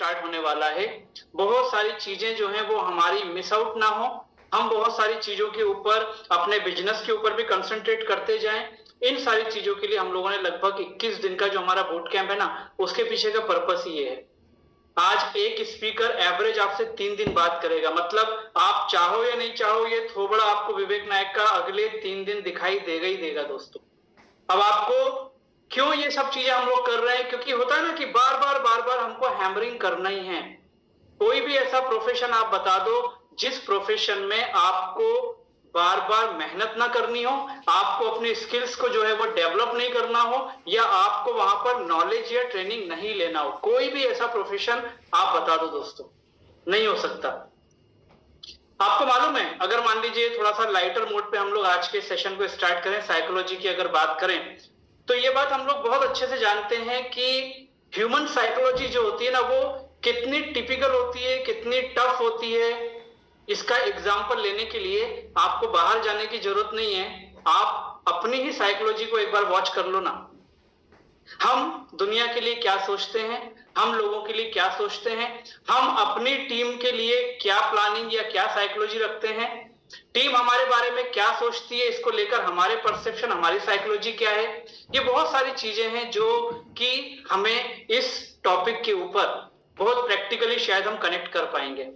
Start होने वाला है। बहुत सारी चीजें जो हैं वो हमारी मिस आउट ना हो, हम बहुत सारी चीजों के ऊपर, अपने बिजनेस के ऊपर भी कंसंट्रेट करते जाएं। इन सारी चीजों के लिए हम लोगों ने लगभग 21 दिन का जो हमारा बूट कैंप है ना, उसके पीछे का पर्पस ये है। आज एक स्पीकर एवरेज आपसे 3 दिन बात करेगा, मतलब आप चाहो या नहीं चाहो, ये थोबड़ा आपको विवेक नायक का अगले 3 दिन दिखाई देगा ही देगा दोस्तों। अब आपको क्यों ये सब चीजें हम लोग कर रहे हैं? क्योंकि होता है ना कि बार बार हमको हैमरिंग करना ही है। कोई भी ऐसा प्रोफेशन आप बता दो जिस प्रोफेशन में आपको बार बार मेहनत ना करनी हो, आपको अपनी स्किल्स को जो है वो डेवलप नहीं करना हो, या आपको वहां पर नॉलेज या ट्रेनिंग नहीं लेना हो। कोई भी ऐसा प्रोफेशन आप बता दो दोस्तों, नहीं हो सकता। आपको मालूम है, अगर मान लीजिए थोड़ा सा लाइटर मोड पे हम लोग आज के सेशन को स्टार्ट करें, साइकोलॉजी की अगर बात करें, तो ये बात हम लोग बहुत अच्छे से जानते हैं कि ह्यूमन साइकोलॉजी जो होती है ना, वो कितनी टिपिकल होती है, कितनी टफ होती है। इसका एग्जाम्पल लेने के लिए आपको बाहर जाने की जरूरत नहीं है, आप अपनी ही साइकोलॉजी को एक बार वॉच कर लो ना। हम दुनिया के लिए क्या सोचते हैं, हम लोगों के लिए क्या सोचते हैं, हम अपनी टीम के लिए क्या प्लानिंग या क्या साइकोलॉजी रखते हैं, टीम हमारे बारे में क्या सोचती है, इसको लेकर हमारे परसेप्शन, हमारी साइकोलॉजी क्या है। ये बहुत सारी चीजें हैं जो कि हमें इस टॉपिक के ऊपर बहुत प्रैक्टिकली शायद हम कनेक्ट कर पाएंगे।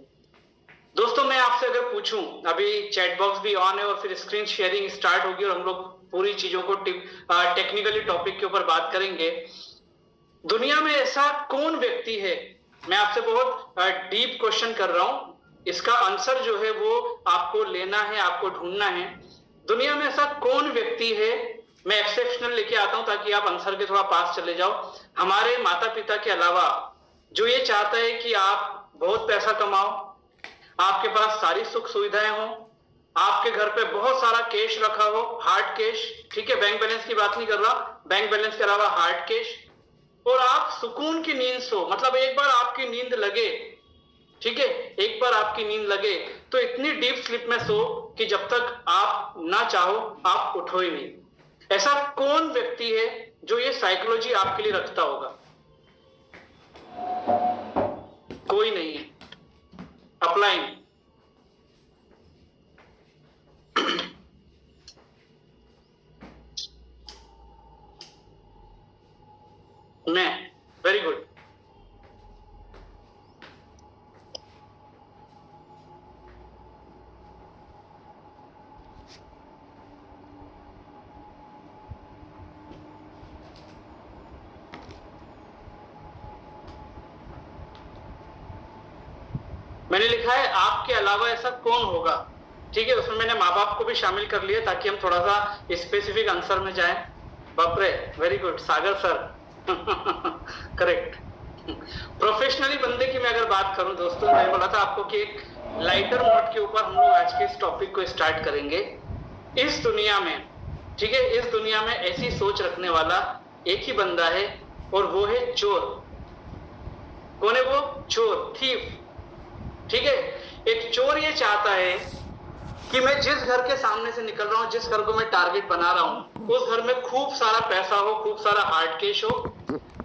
दोस्तों मैं आपसे अगर पूछूं, अभी चैट बॉक्स भी ऑन है और फिर स्क्रीन शेयरिंग स्टार्ट होगी और हम लोग पूरी चीजों को टेक्निकली टॉपिक के ऊपर बात करेंगे। दुनिया में ऐसा कौन व्यक्ति है, मैं आपसे बहुत डीप क्वेश्चन कर रहा हूं, इसका आंसर जो है वो आपको लेना है, आपको ढूंढना है। दुनिया में ऐसा कौन व्यक्ति है, मैं एक्सेप्शनल लेके आता हूं ताकि आप आंसर के थोड़ा पास चले जाओ, हमारे माता पिता के अलावा, जो ये चाहता है कि आप बहुत पैसा कमाओ, आपके पास सारी सुख सुविधाएं हो, आपके घर पे बहुत सारा कैश रखा हो, हार्ड कैश, ठीक है, बैंक बैलेंस की बात नहीं कर रहा, बैंक बैलेंस के अलावा हार्ड कैश, और आप सुकून की नींद सो, मतलब एक बार आपकी नींद लगे, ठीक है, एक बार आपकी नींद लगे तो इतनी डीप स्लीप में सो कि जब तक आप ना चाहो आप उठो ही नहीं। ऐसा कौन व्यक्ति है जो ये साइकोलॉजी आपके लिए रखता होगा? कोई नहीं है। अप्लाई मैं, वेरी गुड। मैंने लिखा है आपके अलावा ऐसा कौन होगा, ठीक है, उसमें मैंने माँ बाप को भी शामिल कर लिया ताकि हम थोड़ा सा स्पेसिफिक आंसर में जाएं। बाप रे, वेरी गुड सागर सर, करेक्ट। प्रोफेशनली बंदे की मैं अगर बात करूं दोस्तों, मैं बोला था आपको कि एक लाइटर नोट के ऊपर हम लोग आज के इस टॉपिक को स्टार्ट करेंगे। इस दुनिया में, ठीक है, इस दुनिया में ऐसी सोच रखने वाला एक ही बंदा है और वो है चोर। कौन है वो? चोर, थीफ, ठीक है। एक चोर ये चाहता है कि मैं जिस घर के सामने से निकल रहा हूं, जिस घर को मैं टारगेट बना रहा हूं, उस घर में खूब सारा पैसा हो, खूब सारा हार्ड कैश हो,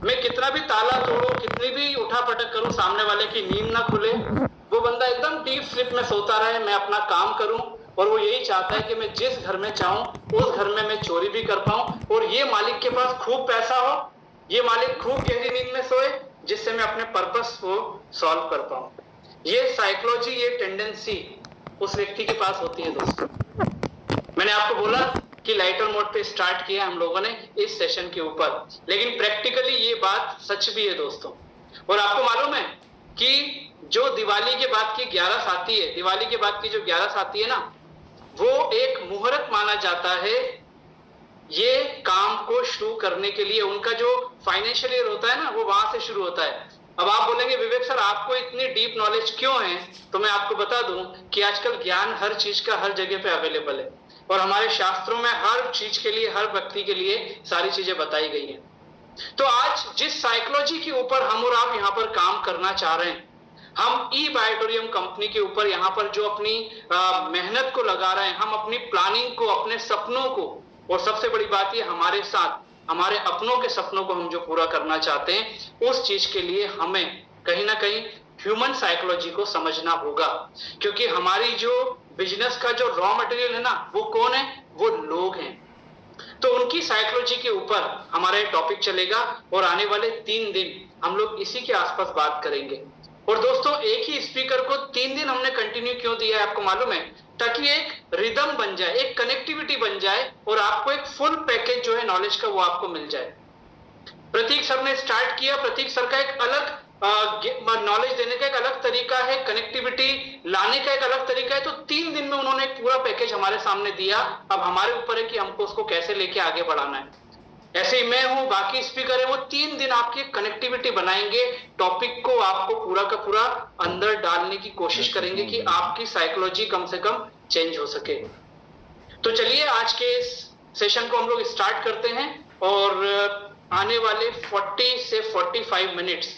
मैं कितना भी ताला तोड़ूं, कितनी भी उठा पटक करूं, सामने वाले की नींद ना खुले, वो बंदा एकदम डीप स्लीप में सोता रहे, मैं अपना काम करूं, और वो यही चाहता है कि मैं जिस घर में चाहूं उस घर में मैं चोरी भी कर पाऊं, और ये मालिक के पास खूब पैसा हो, ये मालिक खूब गहरी नींद में सोए, जिससे मैं अपने पर्पस को सॉल्व कर पाऊं। ये साइकोलॉजी, ये टेंडेंसी उस व्यक्ति के पास होती है दोस्तों। मैंने आपको बोला कि लाइटर मोड पे स्टार्ट किया हम लोगों ने इस सेशन के ऊपर, लेकिन प्रैक्टिकली ये बात सच भी है दोस्तों। और आपको मालूम है कि जो दिवाली के बाद की 11 आती है, दिवाली के बाद की जो 11 आती है ना, वो एक मुहूर्त माना जाता है ये काम को शुरू करने के लिए। उनका जो फाइनेंशियल ईयर होता है ना, वो वहां से शुरू होता है। अब आप बोलेंगे विवेक सर आपको इतनी डीप नॉलेज क्यों है, तो मैं आपको बता दूं कि आजकल ज्ञान हर चीज का हर जगह पे अवेलेबल है, और हमारे शास्त्रों में हर चीज के लिए, हर व्यक्ति के लिए सारी चीजें बताई गई हैं। तो आज जिस साइकोलॉजी के ऊपर हम और आप यहाँ पर काम करना चाह रहे हैं, हम ई बायोटोरियम कंपनी के ऊपर यहाँ पर जो अपनी मेहनत को लगा रहे हैं, हम अपनी प्लानिंग को, अपने सपनों को, और सबसे बड़ी बात ये हमारे साथ हमारे अपनों के सपनों को हम जो पूरा करना चाहते हैं, उस चीज के लिए हमें कहीं ना कहीं ह्यूमन साइकोलॉजी को समझना होगा, क्योंकि हमारी जो बिजनेस का जो रॉ मटेरियल है ना, वो कौन है? वो लोग हैं। तो उनकी साइकोलॉजी के ऊपर हमारा ये टॉपिक चलेगा और आने वाले 3 दिन हम लोग इसी के आसपास बात करेंगे। और दोस्तों, एक ही स्पीकर को 3 दिन हमने कंटिन्यू क्यों दिया है आपको मालूम है? ताकि एक रिदम बन जाए, एक कनेक्टिविटी बन जाए और आपको एक फुल पैकेज जो है नॉलेज का वो आपको मिल जाए। प्रतीक सर ने स्टार्ट किया, प्रतीक सर का एक अलग नॉलेज देने का एक अलग तरीका है, कनेक्टिविटी लाने का एक अलग तरीका है। तो 3 दिन में उन्होंने एक पूरा पैकेज हमारे सामने दिया। अब हमारे ऊपर है कि हमको उसको कैसे लेके आगे बढ़ाना है। ऐसे ही मैं हूं, बाकी स्पीकर है, वो 3 दिन आपकी कनेक्टिविटी बनाएंगे, टॉपिक को आपको पूरा का पूरा अंदर डालने की कोशिश करेंगे कि आपकी साइकोलॉजी कम से कम चेंज हो सके। तो चलिए आज के सेशन को हम लोग स्टार्ट करते हैं और आने वाले 40 से 45 मिनट्स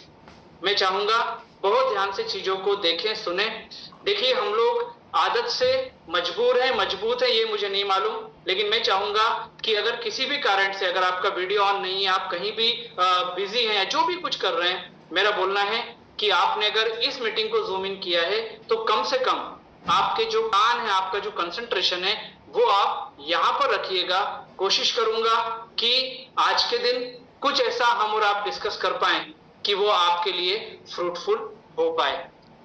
मैं चाहूंगा बहुत ध्यान से चीजों को देखें, सुने। देखिए, हम लोग आदत से मजबूर हैं, मजबूत है ये मुझे नहीं मालूम, लेकिन मैं चाहूंगा कि अगर किसी भी कारण से अगर आपका वीडियो ऑन नहीं है, आप कहीं भी बिजी हैं या जो भी कुछ कर रहे हैं, मेरा बोलना है कि आपने अगर इस मीटिंग को जूम इन किया है तो कम से कम आपके जो कान है, आपका जो कंसंट्रेशन है, वो आप यहां पर रखिएगा। कोशिश करूंगा कि आज के दिन कुछ ऐसा हम और आप डिस्कस कर पाए कि वो आपके लिए फ्रूटफुल हो पाए।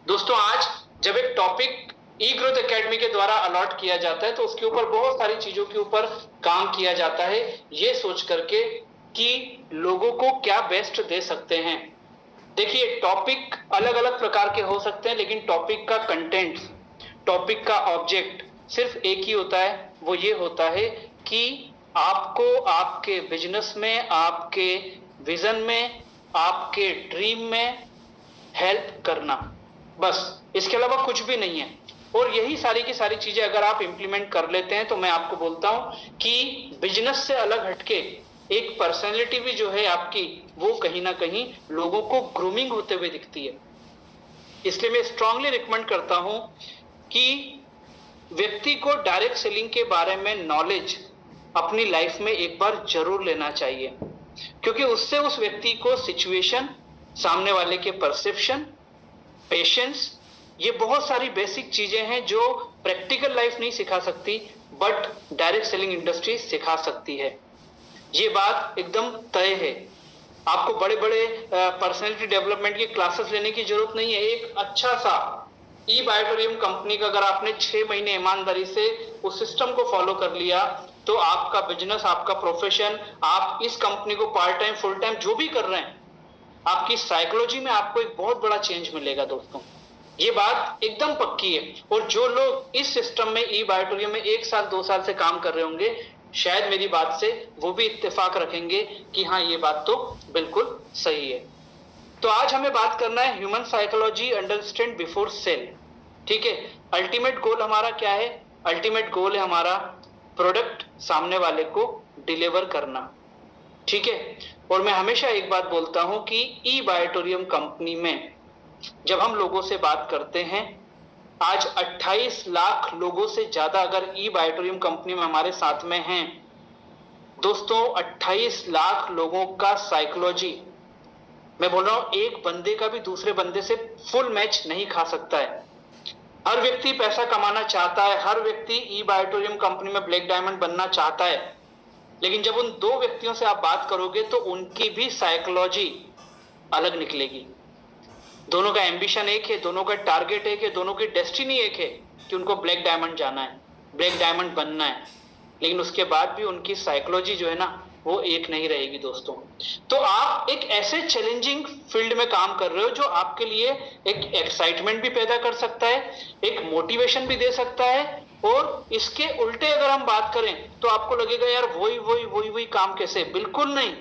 दोस्तों, आज जब एक टॉपिक ई ग्रोथ एकेडमी के द्वारा अलॉट किया जाता है तो उसके ऊपर बहुत सारी चीजों के ऊपर काम किया जाता है, ये सोच करके कि लोगों को क्या बेस्ट दे सकते हैं। देखिए, टॉपिक अलग अलग प्रकार के हो सकते हैं, लेकिन टॉपिक का कंटेंट, टॉपिक का ऑब्जेक्ट सिर्फ एक ही होता है। वो ये होता है कि आपको आपके बिजनेस में, आपके विजन में, आपके ड्रीम में हेल्प करना, बस, इसके अलावा कुछ भी नहीं है। और यही सारी की सारी चीजें अगर आप इंप्लीमेंट कर लेते हैं तो मैं आपको बोलता हूं कि बिजनेस से अलग हटके एक पर्सनैलिटी भी जो है आपकी, वो कहीं ना कहीं लोगों को ग्रूमिंग होते हुए दिखती है। इसलिए मैं स्ट्रांगली रिकमेंड करता हूं कि व्यक्ति को डायरेक्ट सेलिंग के बारे में नॉलेज अपनी लाइफ में एक बार जरूर लेना चाहिए, क्योंकि उससे उस व्यक्ति को सिचुएशन, सामने वाले के परसेप्शन, पेशेंस, ये बहुत सारी बेसिक चीजें हैं जो प्रैक्टिकल लाइफ नहीं सिखा सकती, बट डायरेक्ट सेलिंग इंडस्ट्री सिखा सकती है। ये बात एकदम तय है। आपको बड़े बड़े पर्सनैलिटी डेवलपमेंट की क्लासेस लेने की जरूरत नहीं है। एक अच्छा सा ई बायोटोरियम कंपनी का अगर आपने 6 महीने ईमानदारी से उस सिस्टम को फॉलो कर लिया तो आपका बिजनेस, आपका प्रोफेशन, आप इस कंपनी को पार्ट टाइम, फुल टाइम जो भी कर रहे हैं, आपकी साइकोलॉजी में आपको एक बहुत बड़ा चेंज मिलेगा दोस्तों। ये बात एकदम पक्की है। और जो लोग इस सिस्टम में, ई बायोटोरियम में 1 साल 2 साल से काम कर रहे होंगे, शायद मेरी बात से वो भी इत्तेफाक रखेंगे कि हाँ, ये बात तो बिल्कुल सही है। तो आज हमें बात करना है human psychology understand before sale. ठीक है, अल्टीमेट गोल हमारा क्या है? अल्टीमेट गोल है हमारा प्रोडक्ट सामने वाले को डिलीवर करना। ठीक है, और मैं हमेशा एक बात बोलता हूं कि ई बायोटोरियम कंपनी में जब हम लोगों से बात करते हैं, आज 28 लाख लोगों से ज्यादा अगर ई बायोटोरियम कंपनी में हमारे साथ में हैं दोस्तों, 28 लाख लोगों का साइकोलॉजी, मैं बोल रहा हूं, एक बंदे का भी दूसरे बंदे से फुल मैच नहीं खा सकता है। हर व्यक्ति पैसा कमाना चाहता है, हर व्यक्ति ई बायोटोरियम कंपनी में ब्लैक डायमंड बनना चाहता है, लेकिन जब उन 2 व्यक्तियों से आप बात करोगे तो उनकी भी साइकोलॉजी अलग निकलेगी। दोनों का एम्बिशन एक है, दोनों का टारगेट एक है, दोनों की डेस्टिनी एक है कि उनको ब्लैक डायमंड जाना है, ब्लैक डायमंड बनना है, लेकिन उसके बाद भी उनकी साइकोलॉजी जो है ना, वो एक नहीं रहेगी दोस्तों। तो आप एक ऐसे चैलेंजिंग फील्ड में काम कर रहे हो जो आपके लिए एक एक्साइटमेंट भी पैदा कर सकता है, एक मोटिवेशन भी दे सकता है, और इसके उल्टे अगर हम बात करें तो आपको लगेगा यार वही काम कैसे? बिल्कुल नहीं।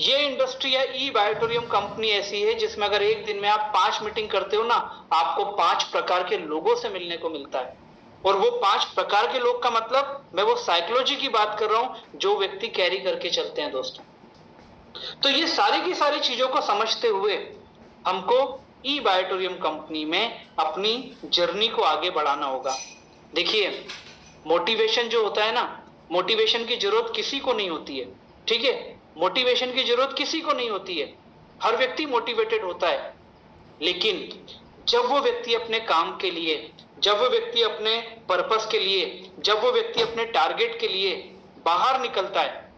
ये इंडस्ट्री या ई बायोटोरियम कंपनी ऐसी है जिसमें अगर एक दिन में आप 5 मीटिंग करते हो ना, आपको 5 प्रकार के लोगों से मिलने को मिलता है। और वो 5 प्रकार के लोग का मतलब, मैं वो साइकोलॉजी की बात कर रहा हूं जो व्यक्ति कैरी करके चलते हैं दोस्तों। तो ये सारी की सारी चीजों को समझते हुए हमको ई बायोटोरियम कंपनी में अपनी जर्नी को आगे बढ़ाना होगा। देखिए, मोटिवेशन जो होता है ना, मोटिवेशन की जरूरत किसी को नहीं होती है। ठीक है, मोटिवेशन की जरूरत किसी को नहीं होती है। हर व्यक्ति मोटिवेटेड होता है, लेकिन जब वो व्यक्ति अपने काम के लिए, जब वो व्यक्ति अपने पर्पस के लिए, जब वो व्यक्ति अपने टारगेट के लिए बाहर निकलता है,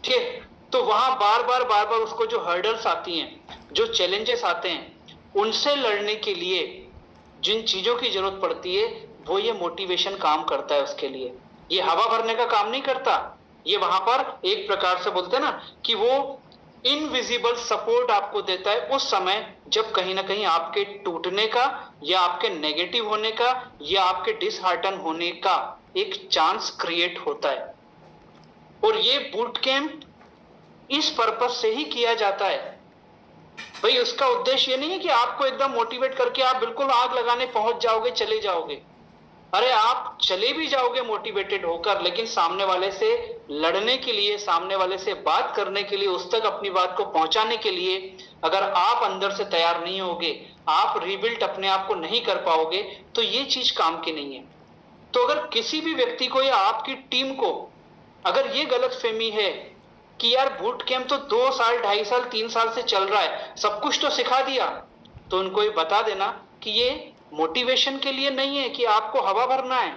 ठीक है, तो वहां बार बार उसको जो हर्डल्स आती हैं, जो चैलेंजेस आते हैं, उनसे लड़ने के लिए जिन चीजों की जरूरत पड़ती है, वो ये मोटिवेशन काम करता है उसके लिए। ये हवा भरने का काम नहीं करता, ये वहां पर एक प्रकार से बोलते हैं ना कि वो इनविजिबल सपोर्ट आपको देता है उस समय जब कहीं ना कहीं आपके टूटने का या आपके नेगेटिव होने का या आपके डिसहार्टन होने का एक चांस क्रिएट होता है। और ये बूट कैंप इस पर्पस से ही किया जाता है भाई। उसका उद्देश्य ये नहीं है कि आपको एकदम मोटिवेट करके आप बिल्कुल आग लगाने पहुंच जाओगे, चले जाओगे। अरे आप चले भी जाओगे मोटिवेटेड होकर, लेकिन सामने वाले से लड़ने के लिए, सामने वाले से बात करने के लिए, उस तक अपनी बात को पहुंचाने के लिए अगर आप अंदर से तैयार नहीं होगे, आप रिबिल्ट अपने आप को नहीं कर पाओगे, तो ये चीज काम की नहीं है। तो अगर किसी भी व्यक्ति को या आपकी टीम को अगर ये गलतफहमी है कि यार बूट कैंप तो 2 साल, 2.5 साल, 3 साल से चल रहा है, सब कुछ तो सिखा दिया, तो उनको ये बता देना कि ये मोटिवेशन के लिए नहीं है कि आपको हवा भरना है।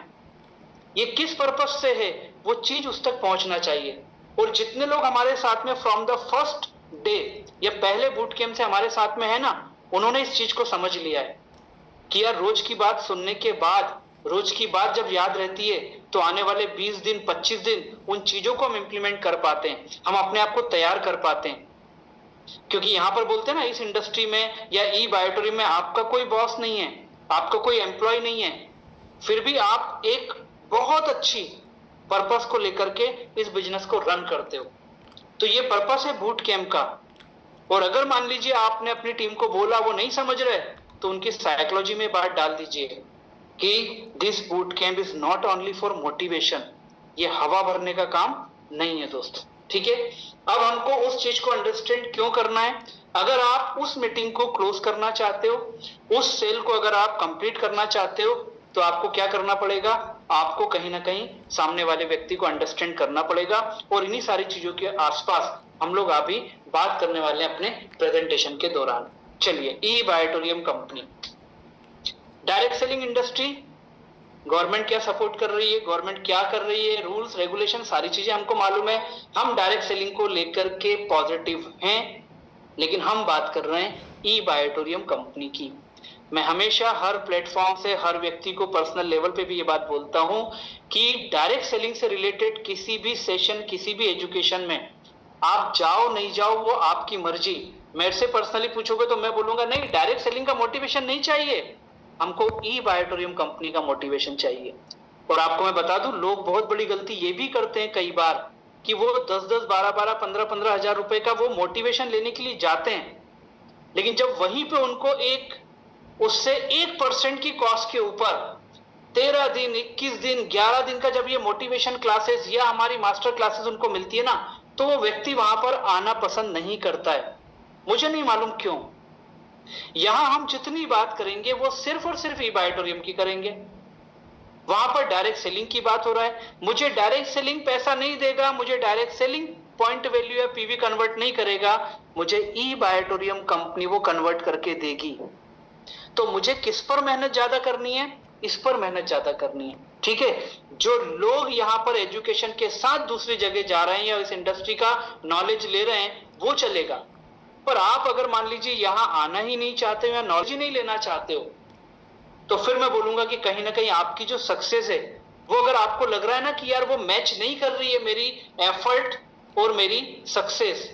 ये किस पर्पस से है, वो चीज उस तक पहुंचना चाहिए। और जितने लोग हमारे साथ में फ्रॉम द फर्स्ट डे या पहले बूट कैंप से हमारे साथ में है ना, उन्होंने इस चीज को समझ लिया है कि यार रोज की बात सुनने के बाद, रोज की बात जब याद रहती है, तो आने वाले 20 दिन, 25 दिन उन चीजों को हम इंप्लीमेंट कर पाते हैं, हम अपने आप को तैयार कर पाते हैं। क्योंकि यहां पर बोलते हैं ना, इस इंडस्ट्री में या ई बायोटोरियम में आपका कोई बॉस नहीं है, आपका कोई एम्प्लॉय नहीं है, फिर भी आप एक बहुत अच्छी पर्पस को लेकर के इस बिजनेस को रन करते हो। तो ये पर्पस है बूट कैंप का। और अगर मान लीजिए आपने अपनी टीम को बोला, वो नहीं समझ रहे, तो उनकी साइकोलॉजी में बात डाल दीजिए कि this boot camp is not only for motivation, ये हवा भरने का काम नहीं है दोस्तों। ठीक है, अब हमको उस चीज को अंडरस्टैंड क्यों करना है। अगर आप उस मीटिंग को क्लोज करना चाहते हो, उस सेल को अगर आप कंप्लीट करना चाहते हो, तो आपको क्या करना पड़ेगा, आपको कहीं ना कहीं सामने वाले व्यक्ति को अंडरस्टैंड करना पड़ेगा। और इन्हीं सारी चीजों के आसपास हम लोग अभी बात करने वाले हैं अपने प्रेजेंटेशन के दौरान। चलिए, ई बायोटोरियम company, direct selling industry, government क्या सपोर्ट कर रही है, गवर्नमेंट क्या कर रही है, रूल्स रेगुलेशन सारी चीजें हमको मालूम है। हम डायरेक्ट सेलिंग को लेकर के पॉजिटिव हैं, लेकिन हम बात कर रहे हैं ई बायोटोरियम कंपनी की। मैं हमेशा हर प्लेटफॉर्म से हर व्यक्ति को पर्सनल लेवल पे भी ये बात बोलता हूं कि डायरेक्ट सेलिंग से रिलेटेड किसी भी सेशन, किसी भी एजुकेशन में आप जाओ नहीं जाओ वो आपकी मर्जी। मेरे से पर्सनली पूछोगे तो मैं बोलूंगा नहीं, डायरेक्ट सेलिंग का मोटिवेशन नहीं चाहिए, हमको ई बायोटोरियम कंपनी का मोटिवेशन चाहिए। और आपको मैं बता दूं, लोग बहुत बड़ी गलती ये भी करते हैं कई बार कि वो 10-10, 12-12, 15-15 हजार रुपए का वो मोटिवेशन लेने के लिए जाते हैं, लेकिन जब वहीं पे उनको एक उससे 1% की कॉस्ट के ऊपर 13 दिन, 21 दिन, 11 दिन का जब ये मोटिवेशन क्लासेस या हमारी मास्टर क्लासेस उनको मिलती है ना, तो वो व्यक्ति वहां पर आना पसंद नहीं करता है। मुझे नहीं मालूम क्यों। यहां हम जितनी बात करेंगे वो सिर्फ और सिर्फ ई बायोटोरियम की करेंगे। वहां पर डायरेक्ट सेलिंग की बात हो रहा है, मुझे डायरेक्ट सेलिंग पैसा नहीं देगा, मुझे डायरेक्ट सेलिंग पॉइंट वैल्यू या पीवी कन्वर्ट नहीं करेगा, मुझे ई बायोटोरियम कंपनी वो कन्वर्ट करके देगी। तो मुझे किस पर मेहनत ज्यादा करनी है, इस पर मेहनत ज्यादा करनी है। ठीक है, जो लोग यहाँ पर एजुकेशन के साथ दूसरी जगह जा रहे हैं या इस इंडस्ट्री का नॉलेज ले रहे हैं वो चलेगा, पर आप अगर मान लीजिए यहाँ आना ही नहीं चाहते हो या नॉलेज ही नहीं लेना चाहते हो, तो फिर मैं बोलूंगा कि कहीं ना कहीं आपकी जो सक्सेस है वो, अगर आपको लग रहा है ना कि यार वो मैच नहीं कर रही है मेरी एफर्ट और मेरी सक्सेस,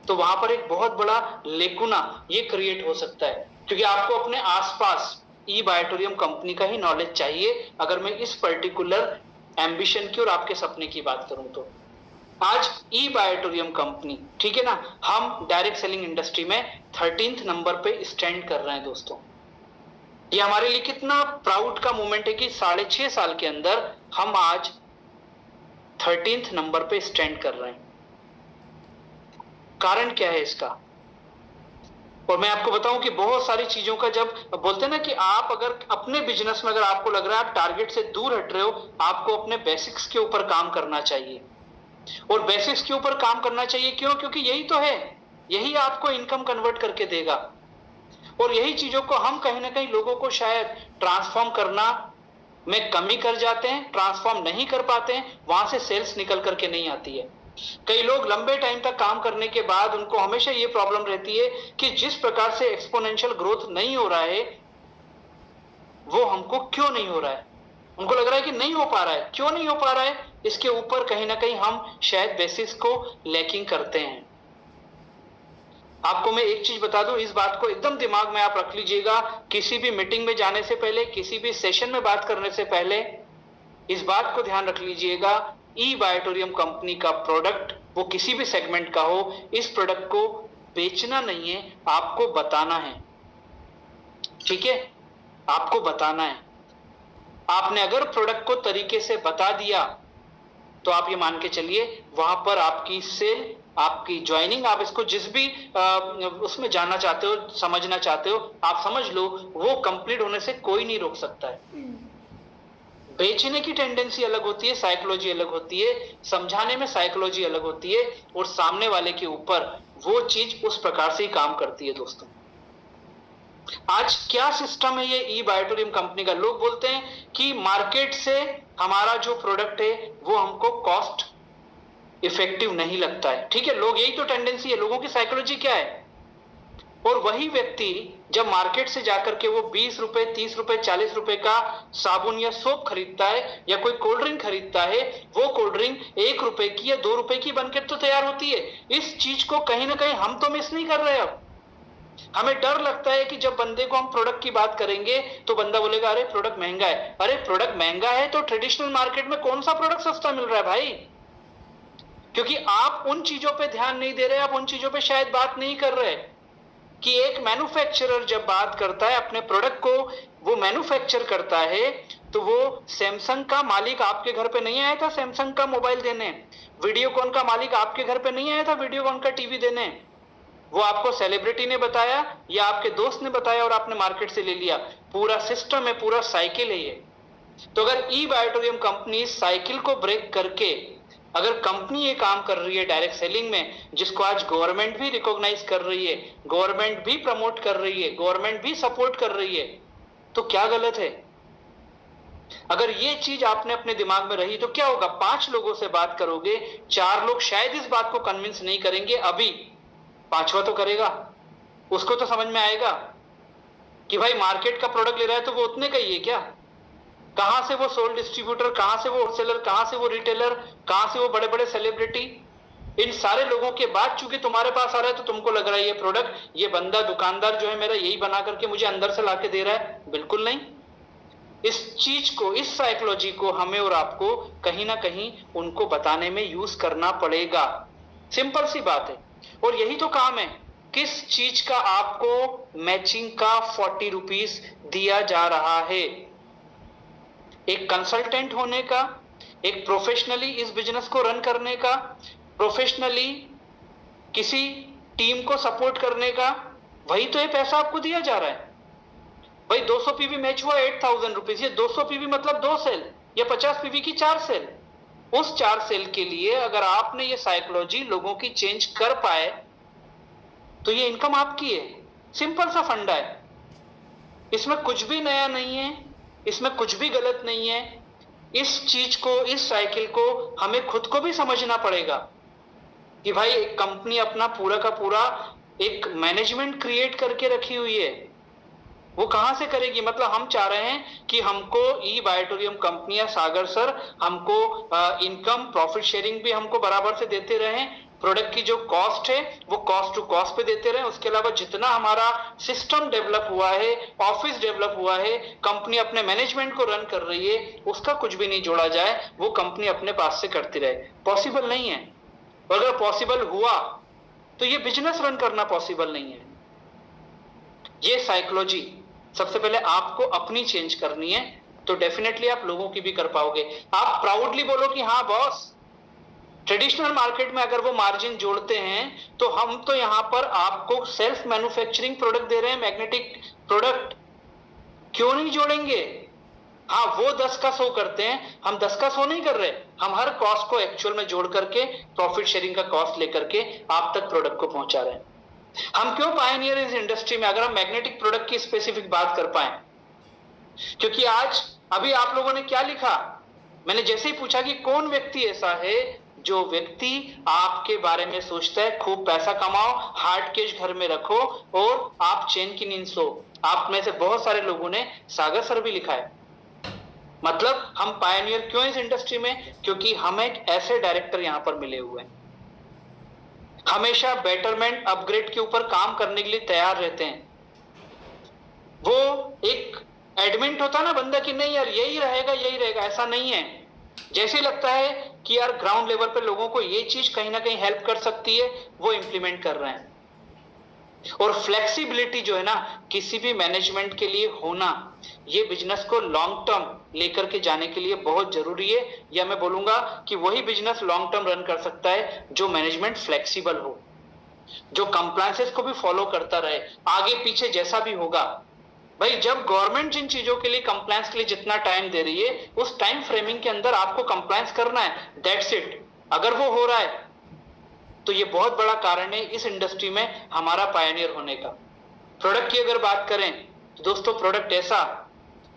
तो वहां पर एक बहुत बड़ा लेकुना ये क्रिएट हो सकता है। क्योंकि आपको अपने आसपास ई बायोटोरियम कंपनी का ही नॉलेज चाहिए, अगर मैं इस पर्टिकुलर एम्बिशन की और आपके सपने की बात करूं तो। आज ई बायोटोरियम कंपनी, ठीक है ना, हम डायरेक्ट सेलिंग इंडस्ट्री में 13th नंबर पे स्टैंड कर रहे हैं दोस्तों। ये हमारे लिए कितना प्राउड का मोमेंट है कि 6.5 साल के अंदर हम आज 13th नंबर पे स्टैंड कर रहे हैं। कारण क्या है इसका, और मैं आपको बताऊं कि बहुत सारी चीजों का, जब बोलते हैं ना कि आप अगर अपने बिजनेस में अगर आपको लग रहा है आप टारगेट से दूर हट रहे हो, आपको अपने बेसिक्स के ऊपर काम करना चाहिए। और बेसिक्स के ऊपर काम करना चाहिए क्यों, क्योंकि यही तो है, यही आपको इनकम कन्वर्ट करके देगा। और यही चीजों को हम कहीं ना कहीं लोगों को शायद ट्रांसफॉर्म करना में कमी कर जाते हैं, ट्रांसफॉर्म नहीं कर पाते हैं, वहां से सेल्स निकल करके नहीं आती है। कई लोग लंबे टाइम तक काम करने के बाद उनको हमेशा ये प्रॉब्लम रहती है कि जिस प्रकार से एक्सपोनेंशियल ग्रोथ नहीं हो रहा है वो हमको क्यों नहीं हो रहा है, उनको लग रहा है कि नहीं हो पा रहा है। क्यों नहीं हो पा रहा है, इसके ऊपर कहीं ना कहीं हम शायद बेसिस को लैकिंग करते हैं। आपको मैं एक चीज बता दूं, इस बात को एकदम दिमाग में आप रख लीजिएगा, किसी भी मीटिंग में जाने से पहले, किसी भी सेशन में बात करने से पहले इस बात को ध्यान रख लीजिएगा, ई बायोटोरियम कंपनी का प्रोडक्ट वो किसी भी सेगमेंट का हो, इस प्रोडक्ट को बेचना नहीं है, आपको बताना है। ठीक है, आपको बताना है। आपने अगर प्रोडक्ट को तरीके से बता दिया तो आप ये मान के चलिए वहां पर आपकी सेल, आपकी ज्वाइनिंग, आप इसको जिस भी उसमें जानना चाहते हो, समझना चाहते हो, आप समझ लो, वो कंप्लीट होने से कोई नहीं रोक सकता है। बेचने की टेंडेंसी अलग होती है, साइकोलॉजी अलग होती है, समझाने में साइकोलॉजी अलग होती है, और सामने वाले के ऊपर वो चीज उस प्रकार से ही काम करती है। दोस्तों आज क्या सिस्टम है ये ई बायोटोरियम कंपनी का, लोग बोलते हैं कि मार्केट से हमारा जो प्रोडक्ट है वो हमको कॉस्ट इफेक्टिव नहीं लगता है। ठीक है, लोग, यही तो टेंडेंसी है, लोगों की साइकोलॉजी क्या है। और वही व्यक्ति जब मार्केट से जाकर के वो 20 रुपए, 30 रुपए, 40 रुपए का साबुन या सोप खरीदता है या कोई कोल्ड ड्रिंक खरीदता है, वो कोल्ड ड्रिंक 1 रुपए की या 2 रुपए की बनकर तो तैयार होती है। इस चीज को कहीं ना कहीं हम तो मिस नहीं कर रहे। अब हमें डर लगता है कि जब बंदे को हम प्रोडक्ट की बात करेंगे तो बंदा बोलेगा अरे प्रोडक्ट महंगा है। अरे प्रोडक्ट महंगा है तो ट्रेडिशनल मार्केट में कौन सा प्रोडक्ट सस्ता मिल रहा है भाई? क्योंकि आप उन चीजों पे ध्यान नहीं दे रहे, आप उन चीजों पे शायद बात नहीं कर रहे कि एक मैन्युफैक्चरर जब बात करता है अपने प्रोडक्ट को, वो मैन्युफैक्चर करता है, तो वो सैमसंग का मालिक आपके घर पे नहीं आया था सैमसंग का मोबाइल देने, वीडियोकॉन का मालिक आपके घर पे नहीं आया था वीडियोकॉन का टीवी देने। वो आपको सेलिब्रिटी ने बताया या आपके दोस्त ने बताया और आपने मार्केट से ले लिया। पूरा सिस्टम है, पूरा साइकिल है ये। तो अगर ई बायोटोरियम कंपनी साइकिल को ब्रेक करके अगर कंपनी ये काम कर रही है डायरेक्ट सेलिंग में, जिसको आज गवर्नमेंट भी रिकॉग्नाइज कर रही है, गवर्नमेंट भी प्रमोट कर रही है, गवर्नमेंट भी सपोर्ट कर रही है, तो क्या गलत है? अगर ये चीज आपने अपने दिमाग में रही तो क्या होगा, 5 लोगों से बात करोगे, 4 लोग शायद इस बात को कन्विंस नहीं करेंगे, अभी 5वां तो करेगा। उसको तो समझ में आएगा कि भाई मार्केट का प्रोडक्ट ले रहा है तो वो उतने का ही है क्या? कहां से वो सोल डिस्ट्रीब्यूटर, कहां से वो होलसेलर, कहां से वो रिटेलर, कहां से वो बड़े बड़े सेलिब्रिटी, इन सारे लोगों के बाद चूंकि तुम्हारे पास आ रहा है तो तुमको लग रहा है ये प्रोडक्ट, ये बंदा दुकानदार जो है मेरा यही बना करके मुझे अंदर से लाके दे रहा है। बिल्कुल नहीं। इस चीज को, इस साइकोलॉजी को हमें और आपको कहीं ना कहीं उनको बताने में यूज करना पड़ेगा। सिंपल सी बात है। और यही तो काम है, किस चीज का आपको मैचिंग का 40 रुपीज दिया जा रहा है, एक कंसल्टेंट होने का, एक प्रोफेशनली इस बिजनेस को रन करने का, प्रोफेशनली किसी टीम को सपोर्ट करने का, वही तो ये पैसा आपको दिया जा रहा है। भाई 200 पीवी मैच हुआ 8000 रुपीज, ये 200 पीवी मतलब 2 सेल या 50 पीवी की 4 सेल। उस 4 सेल के लिए अगर आपने ये साइकोलॉजी लोगों की चेंज कर पाए तो ये इनकम आपकी है। सिंपल सा फंडा है, इसमें कुछ भी नया नहीं है, इसमें कुछ भी गलत नहीं है। इस चीज को, इस साइकिल को हमें खुद को भी समझना पड़ेगा कि भाई एक कंपनी अपना पूरा का पूरा एक मैनेजमेंट क्रिएट करके रखी हुई है, वो कहां से करेगी? मतलब हम चाह रहे हैं कि हमको ई बायोटोरियम कंपनी या सागर सर हमको इनकम प्रॉफिट शेयरिंग भी हमको बराबर से देते रहें, प्रोडक्ट की जो कॉस्ट है वो कॉस्ट टू कॉस्ट पे देते रहे। उसके अलावा जितना हमारा सिस्टम डेवलप हुआ है, ऑफिस डेवलप हुआ है, कंपनी अपने मैनेजमेंट को रन कर रही है, उसका कुछ भी नहीं जोड़ा जाए, वो कंपनी अपने पास से करती रहे। पॉसिबल नहीं है। और अगर पॉसिबल हुआ तो ये बिजनेस रन करना पॉसिबल नहीं है। ये साइकोलॉजी सबसे पहले आपको अपनी चेंज करनी है, तो डेफिनेटली आप लोगों की भी कर पाओगे। आप प्राउडली बोलो कि हाँ बॉस, ट्रेडिशनल मार्केट में अगर वो मार्जिन जोड़ते हैं तो हम तो यहां पर आपको सेल्फ मैन्युफैक्चरिंग प्रोडक्ट दे रहे हैं, मैग्नेटिक प्रोडक्ट, क्यों नहीं जोड़ेंगे? हाँ, वो 10 का 100 करते हैं, हम 10 का 100 नहीं कर रहे। हम हर कॉस्ट को एक्चुअल में जोड़ करके प्रॉफिट शेयरिंग का कॉस्ट लेकर के आप तक प्रोडक्ट को पहुंचा रहे हैं। हम क्यों पायनियर इस इंडस्ट्री में, अगर हम मैग्नेटिक प्रोडक्ट की स्पेसिफिक बात कर पाए? क्योंकि आज अभी आप लोगों ने क्या लिखा, मैंने जैसे ही पूछा कि कौन व्यक्ति ऐसा है जो व्यक्ति आपके बारे में सोचता है खूब पैसा कमाओ, हार्ड कैश घर में रखो और आप चैन की नींद सो, आप में से बहुत सारे लोगों ने सागर सर भी लिखा है। मतलब हम पायनियर क्यों इस इंडस्ट्री में? क्योंकि हम एक ऐसे डायरेक्टर यहां पर मिले हुए हैं, हमेशा बेटरमेंट अपग्रेड के ऊपर काम करने के लिए तैयार रहते हैं। वो एक एडमेंट होता ना बंदा कि नहीं यार यही रहेगा यही रहेगा, ऐसा नहीं है। जैसे लगता है कि यार ग्राउंड लेवल पे लोगों को ये चीज कहीं ना कहीं हेल्प कर सकती है, वो इंप्लीमेंट कर रहे हैं। और फ्लेक्सिबिलिटी जो है ना किसी भी मैनेजमेंट के लिए होना, ये बिजनेस को लॉन्ग टर्म लेकर के जाने के लिए बहुत जरूरी है। या मैं बोलूंगा कि वही बिजनेस लॉन्ग टर्म रन कर सकता है जो मैनेजमेंट फ्लेक्सिबल हो, जो कंप्लायंसेस को भी फॉलो करता रहे, आगे पीछे जैसा भी होगा। भाई जब गवर्नमेंट जिन चीजों के लिए कंप्लायंस के लिए जितना टाइम दे रही है, उस टाइम फ्रेमिंग के अंदर आपको कंप्लायंस करना है, दैट्स इट। अगर वो हो रहा है तो ये बहुत बड़ा कारण है इस इंडस्ट्री में हमारा पायनियर होने का। प्रोडक्ट की अगर बात करें तो दोस्तों प्रोडक्ट ऐसा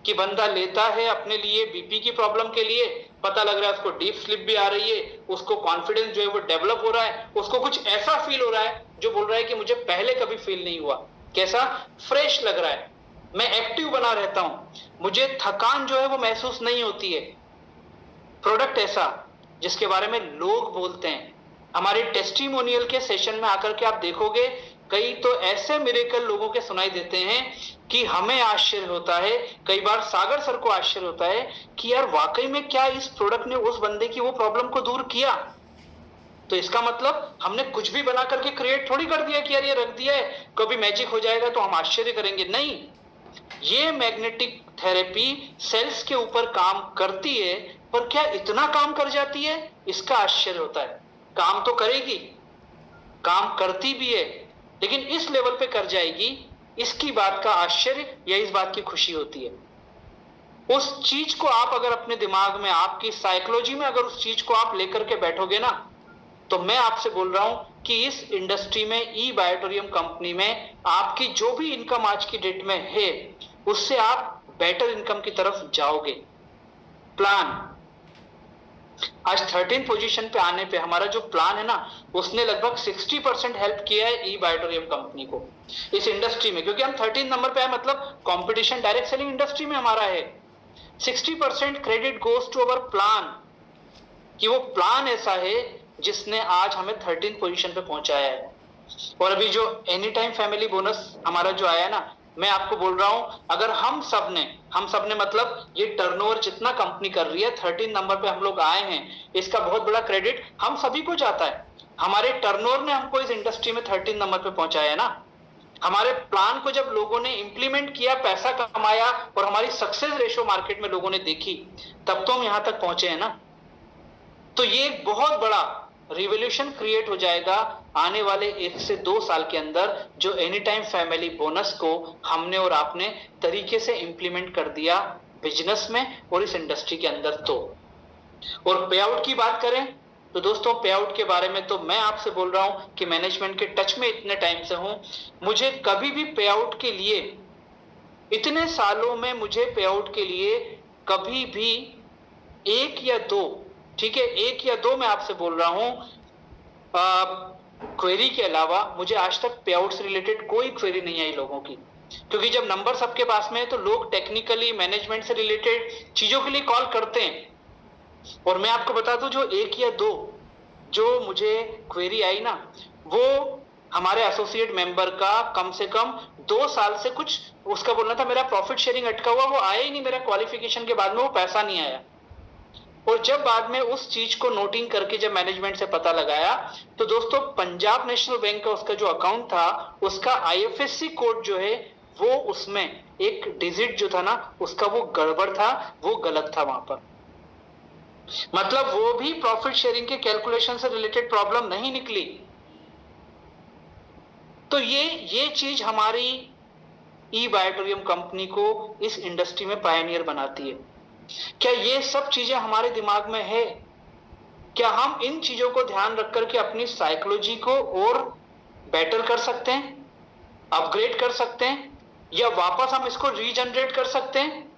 कि बंदा लेता है अपने लिए बीपी की प्रॉब्लम के लिए, पता लग रहा है उसको डीप स्लीप भी आ रही है, उसको कॉन्फिडेंस जो है वो डेवलप हो रहा है, उसको कुछ ऐसा फील हो रहा है जो बोल रहा है कि मुझे पहले कभी फील नहीं हुआ। कैसा? फ्रेश लग रहा है, मैं एक्टिव बना रहता हूं, मुझे थकान जो है वो महसूस नहीं होती है। प्रोडक्ट ऐसा जिसके बारे में लोग बोलते हैं, हमारे टेस्टिमोनियल के सेशन में आकर के आप देखोगे कई तो ऐसे मिरेकल लोगों के सुनाई देते हैं कि हमें आश्चर्य होता है, कई बार सागर सर को आश्चर्य होता है कि यार वाकई में क्या इस प्रोडक्ट ने उस बंदे की वो प्रॉब्लम को दूर किया। तो इसका मतलब हमने कुछ भी बना करके क्रिएट थोड़ी कर दिया कि यार ये रख दिया है कभी मैजिक हो जाएगा तो हम आश्चर्य करेंगे, नहीं। ये मैग्नेटिक थेरेपी सेल्स के ऊपर काम करती है, पर क्या इतना काम कर जाती है, इसका आश्चर्य होता है। काम तो करेगी, काम करती भी है, लेकिन इस लेवल पे कर जाएगी, इसकी बात का आश्चर्य या इस बात की खुशी होती है। उस चीज को आप अगर अपने दिमाग में, आपकी साइकोलॉजी में अगर उस चीज को आप लेकर के बैठोगे ना, तो मैं आपसे बोल रहा हूं कि इस इंडस्ट्री में, ई बायोटोरियम कंपनी में आपकी जो भी इनकम आज की डेट में है, उससे आप बेटर इनकम की तरफ जाओगे। प्लान आज 13 पोजीशन पे आने पे हमारा जो प्लान है ना, उसने लगभग 60% हेल्प किया है ई बायोटोरियम कंपनी को इस इंडस्ट्री में, क्योंकि हम 13 नंबर पे आए, मतलब कंपटीशन डायरेक्ट सेलिंग इंडस्ट्री में हमारा है। 60% credit goes to our plan, कि वो प्लान ऐसा है जिसने आज हमें 13 पोजीशन पे पहुंचाया है। और अभी जो एनी टाइम फैमिली बोनस हमारा जो आया ना, मैं आपको बोल रहा हूं अगर हम सबने मतलब ये टर्नओवर जितना कंपनी कर रही है 13 नंबर पे हम लोग आए हैं, इसका बहुत बड़ा क्रेडिट हम सभी को जाता है। हमारे टर्नओवर ने हमको इस इंडस्ट्री में 13 नंबर पे पहुंचाया है ना। हमारे प्लान को जब लोगों ने इंप्लीमेंट किया, पैसा कमाया और हमारी सक्सेस रेशियो मार्केट में लोगों ने देखी, तब तो हम यहां तक पहुंचे हैं ना। तो ये एक बहुत बड़ा रिवॉल्यूशन क्रिएट हो जाएगा आने वाले 1 से 2 साल के अंदर, जो एनी टाइम फैमिली बोनस को हमने और आपने तरीके से इंप्लीमेंट कर दिया बिजनेस में और इस इंडस्ट्री के अंदर। तो और पे आउट की बात करें तो दोस्तों, पे आउट के बारे में तो मैं आपसे बोल रहा हूं कि मैनेजमेंट के टच में इतने टाइम से हूं, मुझे कभी भी पे आउट के लिए, इतने सालों में मुझे पे आउट के लिए कभी भी 1 या 2, ठीक है 1 या 2 मैं आपसे बोल रहा हूं, क्वेरी के अलावा मुझे आज तक पे आउट से रिलेटेड कोई क्वेरी नहीं आई लोगों की। क्योंकि जब नंबर सबके पास में है तो लोग टेक्निकली मैनेजमेंट से रिलेटेड चीजों के लिए कॉल करते हैं। और मैं आपको बता दूं, जो 1 या 2 जो मुझे क्वेरी आई ना, वो हमारे एसोसिएट मेंबर का कम से कम 2 साल से कुछ उसका बोलना था मेरा प्रॉफिट शेयरिंग अटका हुआ, वो आया ही नहीं, मेरा क्वालिफिकेशन के बाद में वो पैसा नहीं आया। और जब बाद में उस चीज को नोटिंग करके जब मैनेजमेंट से पता लगाया, तो दोस्तों पंजाब नेशनल बैंक का उसका जो अकाउंट था, उसका आईएफएससी कोड जो है वो उसमें एक डिजिट जो था ना उसका वो गड़बड़ था, वो गलत था वहां पर। मतलब वो भी प्रॉफिट शेयरिंग के कैलकुलेशन से रिलेटेड प्रॉब्लम नहीं निकली। तो ये चीज हमारी ई बायोटोरियम कंपनी को इस इंडस्ट्री में पायनियर बनाती है। क्या ये सब चीजें हमारे दिमाग में है? क्या हम इन चीजों को ध्यान रख करके अपनी साइकोलॉजी को और बेटर कर सकते हैं, अपग्रेड कर सकते हैं, या वापस हम इसको रीजनरेट कर सकते हैं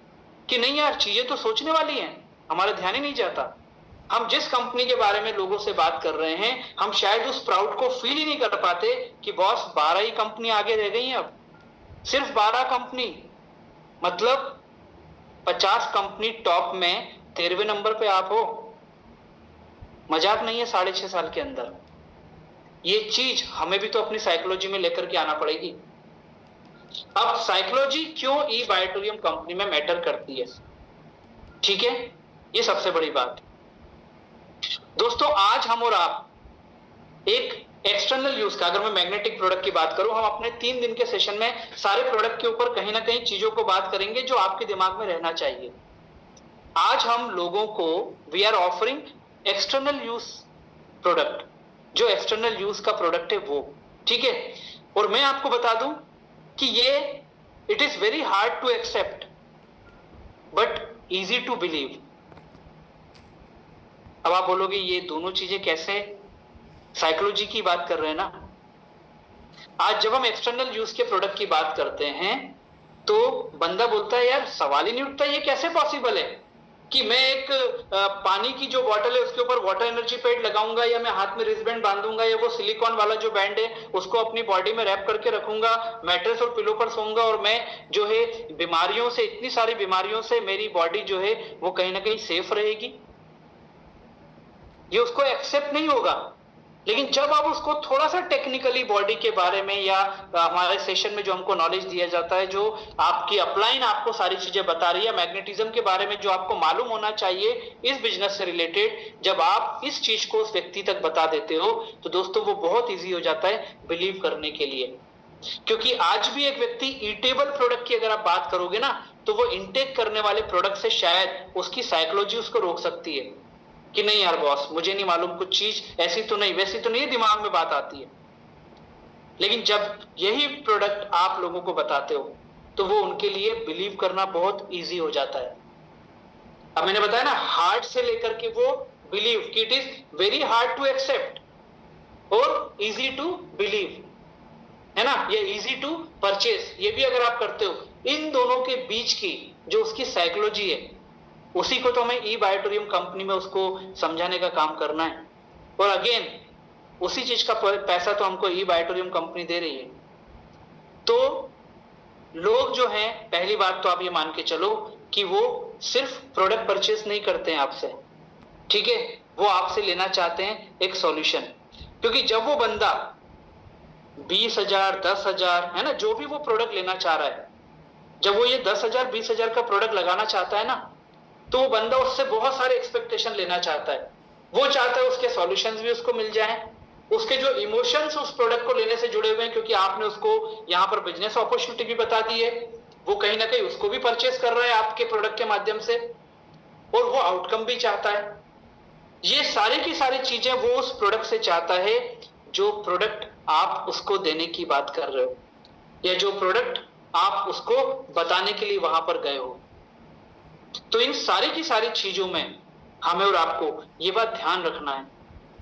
कि नहीं यार चीजें तो सोचने वाली हैं, हमारा ध्यान ही नहीं जाता। हम जिस कंपनी के बारे में लोगों से बात कर रहे हैं, हम शायद उस प्राउड को फील ही नहीं कर पाते कि बॉस 12 ही कंपनी आगे रह गई हैं, अब सिर्फ 12 कंपनी, मतलब 50 कंपनी टॉप में 13वें नंबर पे आप हो। मजाक नहीं है 6.5 साल के अंदर। ये चीज हमें भी तो अपनी साइकोलॉजी में लेकर के आना पड़ेगी। अब साइकोलॉजी क्यों ई बायोटोरियम कंपनी में मैटर करती है, ठीक है, ये सबसे बड़ी बात। दोस्तों आज हम और आप एक एक्सटर्नल यूज का, अगर मैं मैग्नेटिक प्रोडक्ट की बात करूं, हम अपने 3 दिन के सेशन में सारे प्रोडक्ट के ऊपर कहीं ना कहीं चीजों को बात करेंगे जो आपके दिमाग में रहना चाहिए। आज हम लोगों को we are offering external use product, जो एक्सटर्नल यूज का प्रोडक्ट है वो, ठीक है। और मैं आपको बता दूं कि ये it is very hard to accept but easy to believe. अब आप बोलोगे ये दोनों चीजें कैसे, साइकोलॉजी की बात कर रहे हैं ना। आज जब हम एक्सटर्नल यूज के प्रोडक्ट की बात करते हैं तो बंदा बोलता है यार सवाल ही नहीं उठता, ये कैसे पॉसिबल है कि मैं एक पानी की जो बॉटल है उसके ऊपर वाटर एनर्जी पैड लगाऊंगा, या मैं हाथ में रिस्टबैंड बांधूंगा, या वो सिलिकॉन वाला जो बैंड है उसको अपनी बॉडी में रैप करके रखूंगा, मैट्रेस और पिलो पर सोऊंगा, और मैं जो है बीमारियों से, इतनी सारी बीमारियों से मेरी बॉडी जो है वो कहीं ना कहीं सेफ रहेगी। ये उसको एक्सेप्ट नहीं होगा। लेकिन जब आप उसको थोड़ा सा टेक्निकली बॉडी के बारे में, या हमारे सेशन में जो हमको नॉलेज दिया जाता है, जो आपकी अपलाइन आपको सारी चीजें बता रही है, मैग्नेटिज्म के बारे में जो आपको मालूम होना चाहिए इस बिजनेस से रिलेटेड, जब आप इस चीज को उस व्यक्ति तक बता देते हो तो दोस्तों वो बहुत ईजी हो जाता है बिलीव करने के लिए। क्योंकि आज भी एक व्यक्ति ईटेबल प्रोडक्ट की अगर आप बात करोगे ना, तो वो इनटेक करने वाले प्रोडक्ट से शायद उसकी साइकोलॉजी उसको रोक सकती है कि नहीं यार बॉस मुझे नहीं मालूम, कुछ चीज ऐसी तो नहीं वैसी तो नहीं, दिमाग में बात आती है। लेकिन जब यही प्रोडक्ट आप लोगों को बताते हो तो वो उनके लिए बिलीव करना बहुत इजी हो जाता है। अब मैंने बताया ना, हार्ड से लेकर के वो बिलीव कि it is very hard to accept और इजी टू बिलीव, है ना, ये इजी टू परचेस, ये भी अगर आप करते हो, इन दोनों के बीच की जो उसकी साइकोलॉजी है उसी को तो हमें ई बायोटोरियम कंपनी में उसको समझाने का काम करना है। और अगेन उसी चीज का पैसा तो हमको ई बायोटोरियम कंपनी दे रही है। तो लोग जो हैं, पहली बात तो आप ये मान के चलो कि वो सिर्फ प्रोडक्ट परचेस नहीं करते हैं आपसे, ठीक है, वो आपसे लेना चाहते हैं एक सॉल्यूशन। क्योंकि जब वो बंदा 20,000 10,000 है ना, जो भी वो प्रोडक्ट लेना चाह रहा है, जब वो ये 10,000 20,000 का प्रोडक्ट लगाना चाहता है ना, तो वो बंदा उससे बहुत सारे एक्सपेक्टेशन लेना चाहता है। वो चाहता है उसके सॉल्यूशंस भी उसको मिल जाएं, उसके जो इमोशंस उस प्रोडक्ट को लेने से जुड़े हुए हैं, क्योंकि आपने उसको यहाँ पर बिजनेस अपॉर्चुनिटी भी बता दी है, वो कहीं ना कहीं उसको भी परचेस कर रहा है आपके प्रोडक्ट के माध्यम से, और वो आउटकम भी चाहता है। ये सारी की सारी चीजें वो उस प्रोडक्ट से चाहता है जो प्रोडक्ट आप उसको देने की बात कर रहे हो, या जो प्रोडक्ट आप उसको बताने के लिए वहां पर गए हो। तो इन सारी की सारी चीजों में हमें और आपको ये बात ध्यान रखना है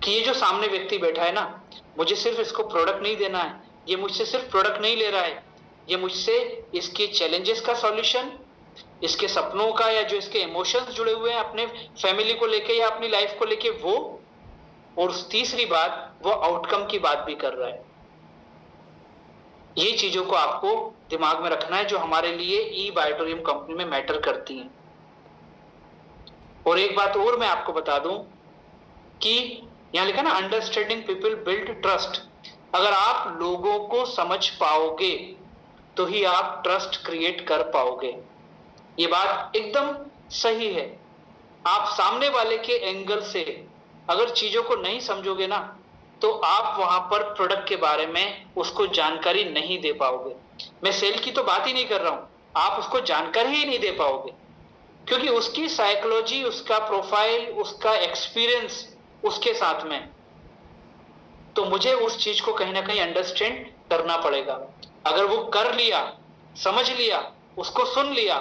कि ये जो सामने व्यक्ति बैठा है ना, मुझे सिर्फ इसको प्रोडक्ट नहीं देना है, ये मुझसे सिर्फ प्रोडक्ट नहीं ले रहा है, ये मुझसे इसके चैलेंजेस का सॉल्यूशन, इसके सपनों का, या जो इसके इमोशंस जुड़े हुए हैं अपने फैमिली को लेके या अपनी लाइफ को लेके वो, और तीसरी बात वो आउटकम की बात भी कर रहा है। ये चीजों को आपको दिमाग में रखना है जो हमारे लिए ई बायोटोरियम कंपनी में मैटर करती हैं। और एक बात और मैं आपको बता दूं कि यहां लिखा ना, अंडरस्टैंडिंग पीपल बिल्ड ट्रस्ट। अगर आप लोगों को समझ पाओगे तो ही आप ट्रस्ट क्रिएट कर पाओगे। ये बात एकदम सही है। आप सामने वाले के एंगल से अगर चीजों को नहीं समझोगे ना, तो आप वहां पर प्रोडक्ट के बारे में उसको जानकारी नहीं दे पाओगे। मैं सेल की तो बात ही नहीं कर रहा हूं, आप उसको जानकारी ही नहीं दे पाओगे, क्योंकि उसकी साइकोलॉजी, उसका प्रोफाइल, उसका एक्सपीरियंस उसके साथ में। तो मुझे उस चीज को कहीं ना कहीं अंडरस्टैंड करना पड़ेगा। अगर वो कर लिया, समझ लिया, उसको सुन लिया,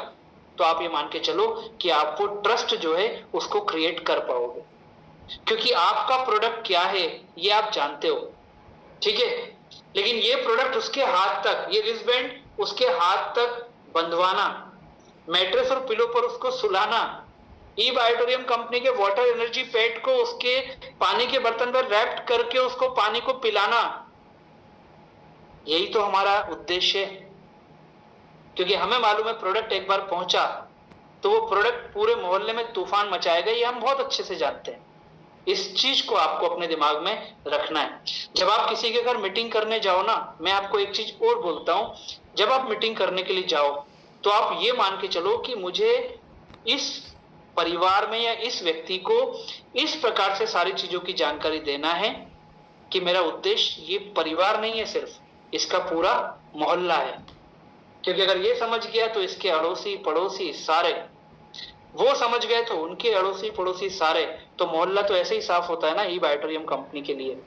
तो आप ये मान के चलो कि आप वो ट्रस्ट जो है उसको क्रिएट कर पाओगे, क्योंकि आपका प्रोडक्ट क्या है ये आप जानते हो, ठीक है। लेकिन ये प्रोडक्ट उसके हाथ तक, ये रिस्टबैंड उसके हाथ तक बंधवाना, मैट्रेस और पिलो पर उसको सुलाना, ई बायोटोरियम कंपनी के वाटर एनर्जी पैड को उसके पानी के बर्तन पर रैप्ट करके उसको पानी को पिलाना, यही तो हमारा उद्देश्य है। क्योंकि हमें मालूम है प्रोडक्ट एक बार पहुंचा तो वो प्रोडक्ट पूरे मोहल्ले में तूफान मचाएगा, ये हम बहुत अच्छे से जानते हैं। इस चीज को आपको अपने दिमाग में रखना है। जब आप किसी के घर मीटिंग करने जाओ ना, मैं आपको एक चीज और बोलता हूं, जब आप मीटिंग करने के लिए जाओ तो आप ये मान के चलो कि मुझे इस परिवार में या इस व्यक्ति को इस प्रकार से सारी चीजों की जानकारी देना है कि मेरा उद्देश्य ये परिवार नहीं है, सिर्फ इसका पूरा मोहल्ला है। क्योंकि अगर ये समझ गया तो इसके अड़ोसी पड़ोसी सारे, वो समझ गए तो उनके अड़ोसी पड़ोसी सारे, तो मोहल्ला तो ऐसे ही साफ होता है ना। ई बायोटोरियम कंपनी के लिए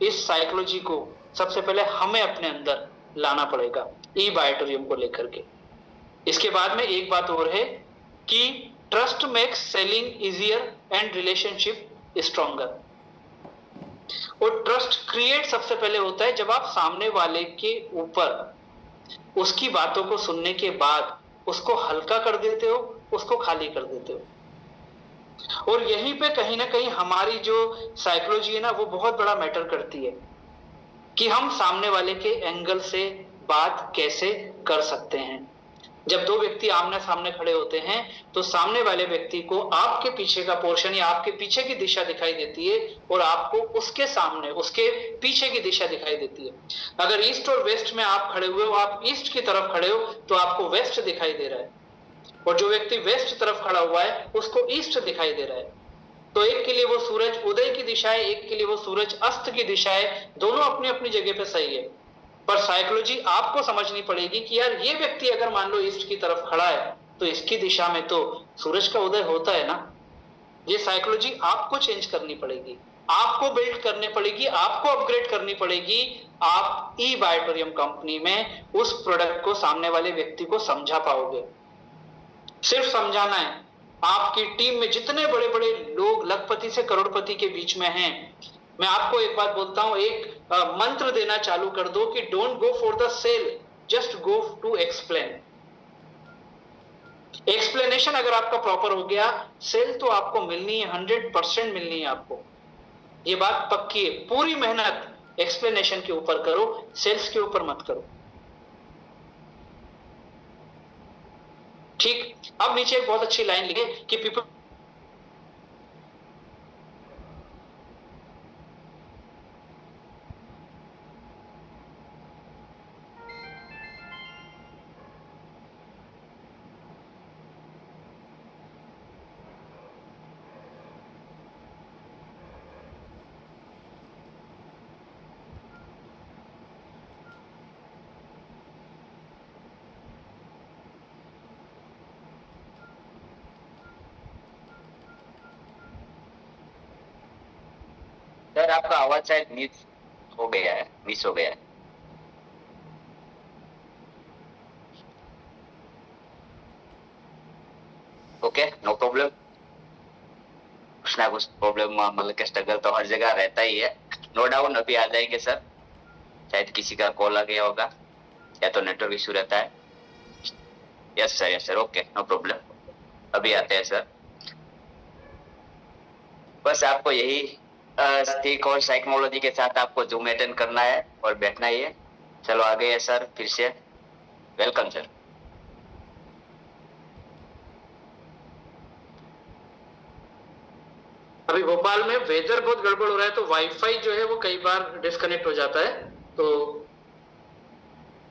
इस साइकोलॉजी को सबसे पहले हमें अपने अंदर लाना पड़ेगा, ई बायोटोरियम को लेकर के। इसके बाद में एक बात और है कि trust makes selling easier and relationship stronger. और ट्रस्ट क्रिएट सबसे पहले होता है जब आप सामने वाले के ऊपर उसकी बातों को सुनने के बाद उसको हल्का कर देते हो, उसको खाली कर देते हो। और यहीं पे कहीं ना कहीं हमारी जो साइकोलॉजी है ना, वो बहुत बड़ा मैटर करती है कि हम सामने वाले के एंगल से बात कैसे कर सकते हैं। जब दो व्यक्ति आमने सामने खड़े होते हैं तो सामने वाले व्यक्ति को आपके पीछे का पोर्शन या आपके पीछे की दिशा दिखाई देती है और आपको उसके सामने उसके पीछे की दिशा दिखाई देती है। अगर ईस्ट और वेस्ट में आप खड़े हुए हो, आप ईस्ट की तरफ खड़े हो तो आपको वेस्ट दिखाई दे रहा है, और जो व्यक्ति वेस्ट तरफ खड़ा हुआ है उसको ईस्ट दिखाई दे रहा है। तो एक के लिए वो सूरज उदय की दिशा है, एक के लिए वो सूरज अस्त की दिशा है, दोनों अपनी अपनी जगह पे सही है। पर साइकोलॉजी आपको समझनी पड़ेगी कि यार ये व्यक्ति अगर मान लो ईस्ट की तरफ खड़ा है तो इसकी दिशा में तो सूरज का उदय होता है ना। ये साइकोलॉजी आपको चेंज करनी पड़ेगी, आपको बिल्ड करनी पड़ेगी, आपको अपग्रेड करनी पड़ेगी। आप ई बायोटोरियम कंपनी में उस प्रोडक्ट को सामने वाले व्यक्ति को समझा पाओगे। सिर्फ समझाना है। आपकी टीम में जितने बड़े बड़े लोग लखपति से करोड़पति के बीच में हैं, मैं आपको एक बात बोलता हूं, एक मंत्र देना चालू कर दो कि don't go for the sale, just go to explain. Explanation अगर आपका प्रॉपर हो गया, सेल तो आपको मिलनी है, 100% मिलनी है आपको। ये बात पक्की है। पूरी मेहनत एक्सप्लेनेशन के ऊपर करो, सेल्स के ऊपर मत करो। ठीक। अब नीचे एक बहुत अच्छी लाइन लिखे कि पीपल सर आपका आवाज शायद मिस हो गया है। Okay, no problem. कुछ ना कुछ प्रॉब्लम मतलब के स्ट्रगल तो हर जगह रहता ही है। नो डाउट अभी आ जाएंगे सर। शायद किसी का कॉल आ गया होगा या तो नेटवर्क इशू रहता है। Yes sir, okay, no problem, अभी आते हैं सर। बस आपको यही स्टिक और साइकोलॉजी के साथ आपको जूम अटेंड करना है और बैठना ही है। चलो आ गए सर, फिर से वेलकम सर। अभी भोपाल में वेदर बहुत गड़बड़ हो रहा है तो वाईफाई जो है वो कई बार डिस्कनेक्ट हो जाता है, तो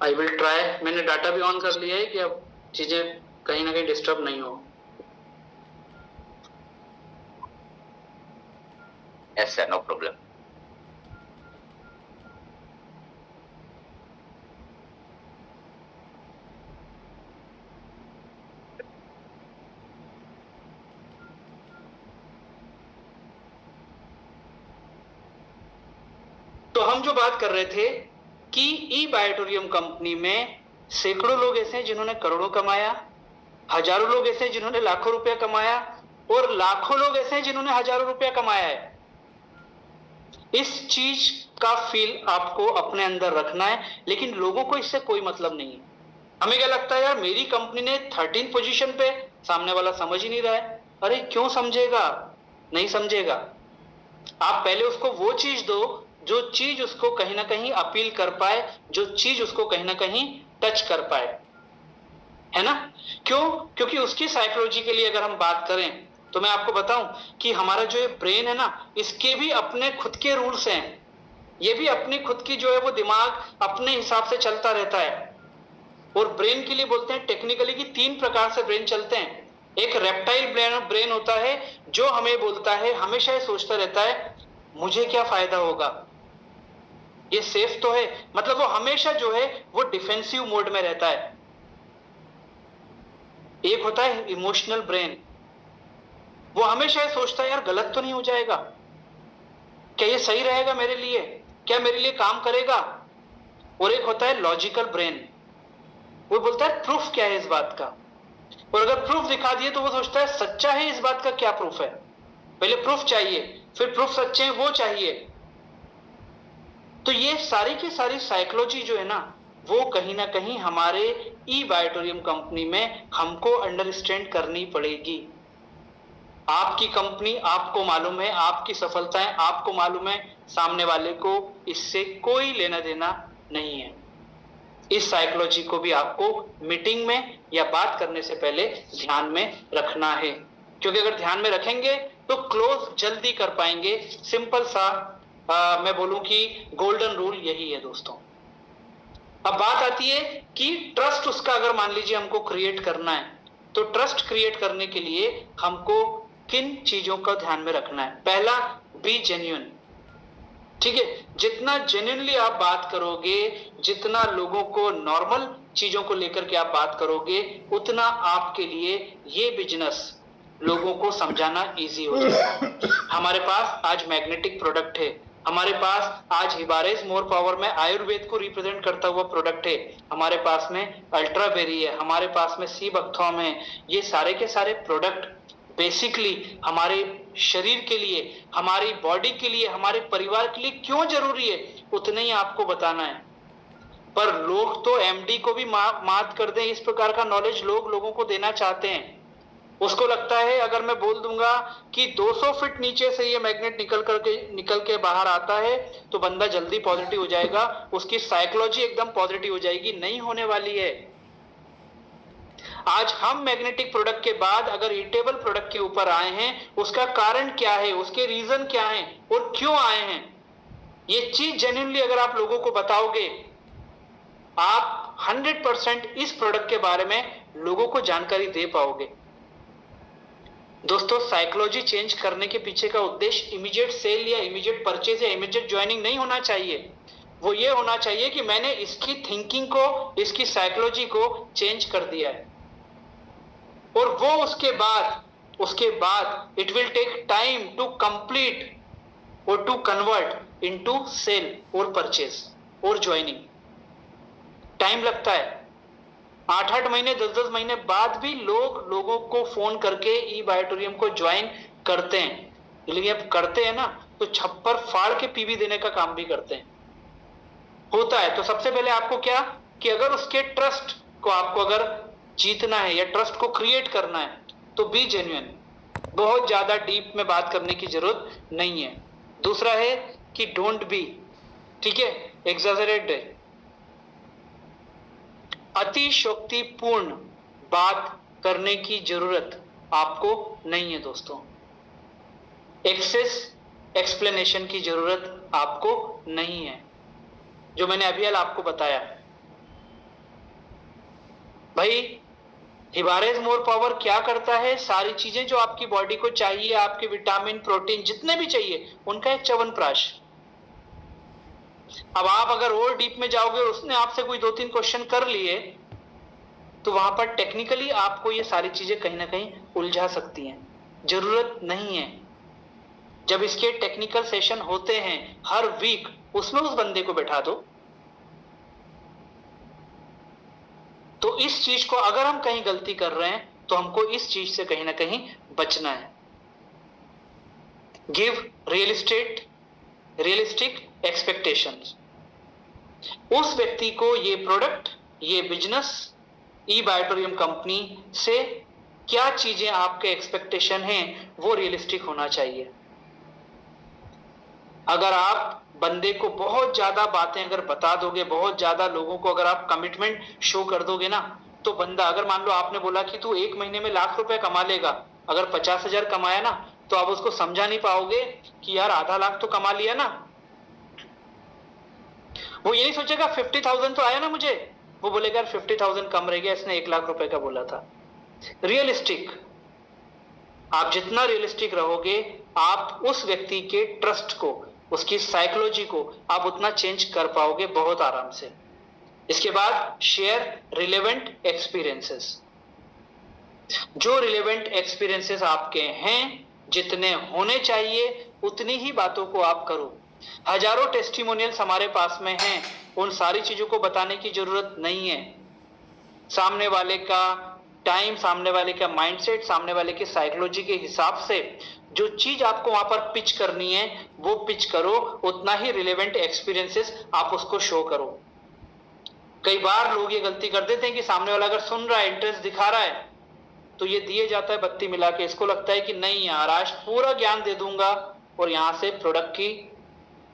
आई विल ट्राई। मैंने डाटा भी ऑन कर लिया है कि अब चीजें कहीं ना कहीं डिस्टर्ब नहीं हो। Yes sir, no problem. तो हम जो बात कर रहे थे कि ई बायोटोरियम कंपनी में सैकड़ों लोग ऐसे हैं जिन्होंने करोड़ों कमाया, हजारों लोग ऐसे हैं जिन्होंने लाखों रुपया कमाया, और लाखों लोग ऐसे हैं जिन्होंने हजारों रुपया कमाया है। इस चीज का फील आपको अपने अंदर रखना है, लेकिन लोगों को इससे कोई मतलब नहीं है। हमें क्या लगता है, यार मेरी कंपनी ने 13 पोजीशन पे, सामने वाला समझ ही नहीं रहा है। अरे क्यों समझेगा, नहीं समझेगा। आप पहले उसको वो चीज दो जो चीज उसको कहीं ना कहीं अपील कर पाए, जो चीज उसको कहीं ना कहीं टच कर पाए, है ना। क्यों? क्योंकि उसकी साइकोलॉजी के लिए अगर हम बात करें तो मैं आपको बताऊं कि हमारा जो ये ब्रेन है ना, इसके भी अपने खुद के रूल्स हैं। ये भी अपनी खुद की जो है वो दिमाग अपने हिसाब से चलता रहता है। और ब्रेन के लिए बोलते हैं टेक्निकली कि 3 प्रकार से ब्रेन चलते हैं। एक रेप्टाइल ब्रेन होता है जो हमें बोलता है, हमेशा ये सोचता रहता है मुझे क्या फायदा होगा, ये सेफ तो है, मतलब वो हमेशा जो है वो डिफेंसिव मोड में रहता है। एक होता है इमोशनल ब्रेन, वो हमेशा ये सोचता है यार गलत तो नहीं हो जाएगा, क्या ये सही रहेगा मेरे लिए, क्या मेरे लिए काम करेगा। और एक होता है लॉजिकल ब्रेन, वो बोलता है प्रूफ क्या है इस बात का, और अगर प्रूफ दिखा दिए तो वो सोचता है सच्चा है इस बात का क्या प्रूफ है, पहले प्रूफ चाहिए, फिर प्रूफ सच्चे हैं वो चाहिए। तो ये सारी की सारी साइकोलॉजी जो है ना, वो कहीं ना कहीं हमारे ई बायोटोरियम कंपनी में हमको अंडरस्टैंड करनी पड़ेगी। आपकी कंपनी आपको मालूम है, आपकी सफलताएं आपको मालूम है, सामने वाले को इससे कोई लेना देना नहीं है। इस साइकोलॉजी को भी आपको मीटिंग में या बात करने से पहले ध्यान में रखना है, क्योंकि अगर ध्यान में रखेंगे तो क्लोज जल्दी कर पाएंगे। सिंपल सा मैं बोलूं कि गोल्डन रूल यही है दोस्तों। अब बात आती है कि ट्रस्ट उसका अगर मान लीजिए हमको क्रिएट करना है, तो ट्रस्ट क्रिएट करने के लिए हमको किन चीजों का ध्यान में रखना है। पहला, बी जेन्युइन। ठीक है, जितना जेन्युइनली आप बात करोगे, जितना लोगों को नॉर्मल चीजों को लेकर के आप बात करोगे, उतना आपके लिए ये बिजनेस लोगों को समझाना इजी हो जाएगा। हमारे पास आज मैग्नेटिक प्रोडक्ट है, हमारे पास आज हिबारेज मोर पावर में आयुर्वेद को रिप्रेजेंट करता हुआ प्रोडक्ट है, हमारे पास में अल्ट्राबेरी है, हमारे पास में सी बकथॉर्न है। ये सारे के सारे प्रोडक्ट बेसिकली हमारे शरीर के लिए, हमारी बॉडी के लिए, हमारे परिवार के लिए क्यों जरूरी है उतने ही आपको बताना है। पर लोग तो एमडी को भी मात कर दें, इस प्रकार का नॉलेज लोगों को देना चाहते हैं। उसको लगता है अगर मैं बोल दूंगा कि 200 फीट नीचे से ये मैग्नेट निकल के बाहर आता है तो बंदा जल्दी पॉजिटिव हो जाएगा, उसकी साइकोलॉजी एकदम पॉजिटिव हो जाएगी। नहीं होने वाली है। आज हम मैग्नेटिक प्रोडक्ट के बाद अगर हीटेबल प्रोडक्ट के ऊपर आए हैं, उसका कारण क्या है, उसके रीजन क्या है और क्यों आए हैं, ये चीज जेन्युइनली अगर आप लोगों को बताओगे, आप 100% इस प्रोडक्ट के बारे में लोगों को जानकारी दे पाओगे। दोस्तों, साइकोलॉजी चेंज करने के पीछे का उद्देश्य इमीडिएट सेल या इमीडिएट परचेज या इमीडिएट ज्वाइनिंग नहीं होना चाहिए। वो ये होना चाहिए कि मैंने इसकी थिंकिंग को, इसकी साइकोलॉजी को चेंज कर दिया है, और वो उसके बाद it will take time to complete और टू कन्वर्ट इनटू सेल और परचेज और ज्वाइनिंग। टाइम लगता है, 8-8 महीने 10-10 महीने बाद भी लोगों को फोन करके ई बायोटोरियम को ज्वाइन करते हैं। लेकिन अब करते हैं ना तो छप्पर फाड़ के पीवी देने का काम भी करते हैं, होता है। तो सबसे पहले आपको क्या कि अगर उसके ट्रस्ट को आपको अगर जीतना है या ट्रस्ट को क्रिएट करना है तो बी जेन्युइन। बहुत ज्यादा डीप में बात करने की जरूरत नहीं है। दूसरा है कि डोंट बी, ठीक है, एग्जैजरेटेड, अतिशयोक्तिपूर्ण बात करने की जरूरत आपको नहीं है दोस्तों। एक्सेस एक्सप्लेनेशन की जरूरत आपको नहीं है, जो मैंने अभी आपको बताया। भाई हिबारेज मोर पावर क्या करता है, सारी चीजें जो आपकी बॉडी को चाहिए, आपके विटामिन प्रोटीन जितने भी चाहिए, उनका एक च्यवनप्राश। अब आप अगर और डीप में जाओगे और उसने आपसे कोई 2-3 क्वेश्चन कर लिए तो वहां पर टेक्निकली आपको ये सारी चीजें कहीं ना कहीं उलझा सकती हैं। जरूरत नहीं है। जब इसके टेक्निकल सेशन होते हैं हर वीक, उसमें उस बंदे को बैठा दो। तो इस चीज को अगर हम कहीं गलती कर रहे हैं तो हमको इस चीज से कहीं ना कहीं बचना है। Give real estate realistic expectations. उस व्यक्ति को ये प्रोडक्ट, ये बिजनेस, ई बायोटोरियम कंपनी से क्या चीजें आपके एक्सपेक्टेशन हैं वो रियलिस्टिक होना चाहिए। अगर आप बंदे को बहुत ज्यादा बातें अगर बता दोगे, बहुत ज्यादा लोगों को अगर आप कमिटमेंट शो कर दोगे ना, तो बंदा, अगर मान लो आपने बोला कि तू 1 महीने में ₹1,00,000 कमा लेगा, अगर 50,000 कमाया ना, तो आप उसको समझा नहीं पाओगे कि यार आधा लाख तो कमा लिया ना। वो ये नहीं सोचेगा 50,000 तो आया ना मुझे, वो बोलेगा 50,000 कम रह गया, इसने ₹1,00,000 का बोला था। रियलिस्टिक, आप जितना रियलिस्टिक रहोगे, आप उस व्यक्ति के ट्रस्ट को, उसकी साइकोलॉजी को आप उतना चेंज कर पाओगे बहुत आराम से। इसके बाद शेयर रिलेवेंट एक्सपीरियंसेस। जो रिलेवेंट एक्सपीरियंसेस आपके हैं, जितने होने चाहिए उतनी ही बातों को आप करो। हजारों टेस्टिमोनियल्स हमारे पास में हैं, उन सारी चीजों को बताने की जरूरत नहीं है। सामने वाले का टाइम, सामने वाले का माइंडसेट, सामने वाले के साइकोलॉजी के हिसाब से जो चीज आपको वहां पर पिच करनी है वो पिच करो, उतना ही रिलेवेंट एक्सपीरियंसेस आप उसको शो करो। कई बार लोग ये गलती कर देते हैं कि सामने वाला अगर सुन रहा है, इंटरेस्ट दिखा रहा है, तो ये दिए जाता है बत्ती मिला के। इसको लगता है कि नहीं यार, आज पूरा ज्ञान दे दूंगा और यहां से प्रोडक्ट की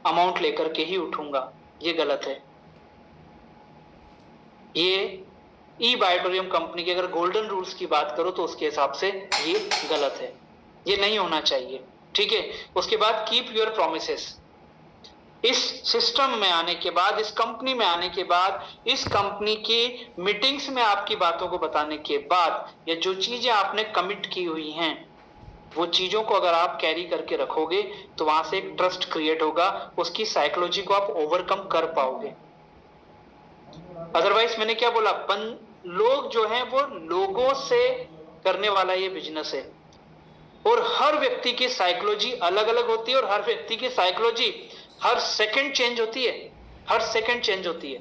अमाउंट लेकर के ही उठूंगा। ये गलत है। ये ई बायोटोरियम कंपनी के अगर गोल्डन रूल्स की बात करो तो उसके हिसाब से ये गलत है, ये नहीं होना चाहिए। ठीक है। उसके बाद कीप योर प्रोमिसेस। इस सिस्टम में आने के बाद, इस कंपनी में आने के बाद, इस कंपनी की मीटिंग्स में आपकी बातों को बताने के बाद, या जो चीजें आपने कमिट की हुई हैं, वो चीजों को अगर आप कैरी करके रखोगे तो वहां से एक ट्रस्ट क्रिएट होगा, उसकी साइकोलॉजी को आप ओवरकम कर पाओगे। अदरवाइज मैंने क्या बोला, लोग जो हैं वो लोगों से करने वाला ये बिजनेस है, और हर व्यक्ति की साइकोलॉजी अलग अलग होती है, और हर व्यक्ति की साइकोलॉजी हर सेकंड चेंज होती है, हर सेकंड चेंज होती है।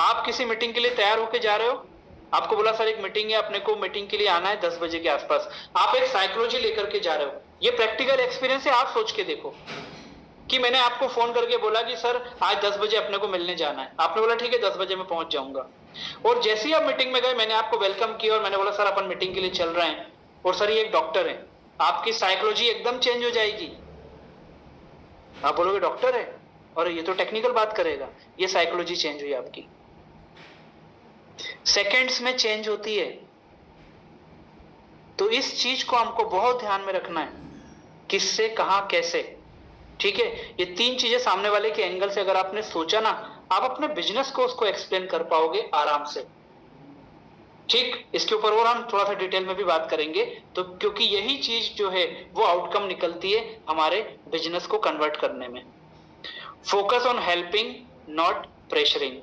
आप किसी मीटिंग के लिए तैयार होकर जा रहे हो, आपको बोला सर एक मीटिंग है, अपने को मीटिंग के लिए आना है 10 बजे के आसपास, आप एक साइकोलॉजी लेकर के जा रहे हो। ये प्रैक्टिकल एक्सपीरियंस है, आप सोच के देखो कि मैंने आपको फोन करके बोला कि सर आज 10 बजे अपने को मिलने जाना है, आपने बोला ठीक है 10 बजे मैं पहुंच जाऊंगा, और जैसे ही आप मीटिंग में गए मैंने आपको वेलकम किया और मैंने बोला सर अपन मीटिंग के लिए चल रहे हैं, और सर ये एक डॉक्टर है, आपकी साइकोलॉजी एकदम चेंज हो जाएगी। आप बोलोगे डॉक्टर है और ये तो टेक्निकल बात करेगा, ये साइकोलॉजी चेंज हुई आपकी, सेकेंड्स में चेंज होती है। तो इस चीज को हमको बहुत ध्यान में रखना है, किससे, कहां, कैसे। ठीक है। ये 3 चीजें सामने वाले के एंगल से अगर आपने सोचा ना, आप अपने बिजनेस को उसको एक्सप्लेन कर पाओगे आराम से। ठीक। इसके ऊपर और हम थोड़ा सा डिटेल में भी बात करेंगे, तो क्योंकि यही चीज जो है वो आउटकम निकलती है हमारे बिजनेस को कन्वर्ट करने में। Focus on helping not pressuring.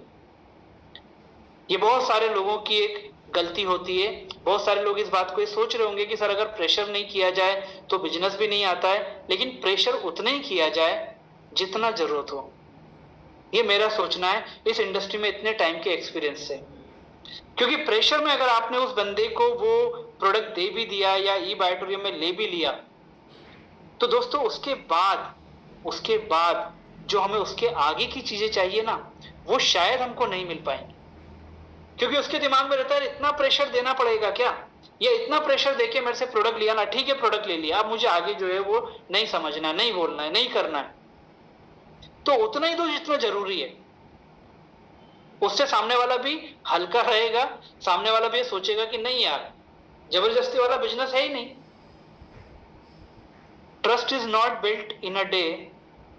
ये बहुत सारे लोगों की एक गलती होती है। बहुत सारे लोग इस बात को ये सोच रहे होंगे कि सर अगर प्रेशर नहीं किया जाए तो बिजनेस भी नहीं आता है, लेकिन प्रेशर उतना ही किया जाए जितना जरूरत हो। ये मेरा सोचना है इस इंडस्ट्री में इतने टाइम के एक्सपीरियंस से। क्योंकि प्रेशर में अगर आपने उस बंदे को वो प्रोडक्ट दे भी दिया या ई बायोटोरियम में ले भी लिया, तो दोस्तों उसके बाद जो हमें उसके आगे की चीजें चाहिए ना, वो शायद हमको नहीं मिल पाएंगी। क्योंकि उसके दिमाग में रहता है इतना प्रेशर देना पड़ेगा क्या, या इतना प्रेशर देके मेरे से प्रोडक्ट लिया ना, ठीक है प्रोडक्ट ले लिया, अब मुझे आगे जो है वो नहीं समझना, नहीं बोलना है, नहीं करना है, तो उतना ही दो जितना जरूरी है। उससे सामने वाला भी हल्का रहेगा, सामने वाला भी ये सोचेगा कि नहीं यार जबरदस्ती वाला बिजनेस है ही नहीं। Trust is not built in a day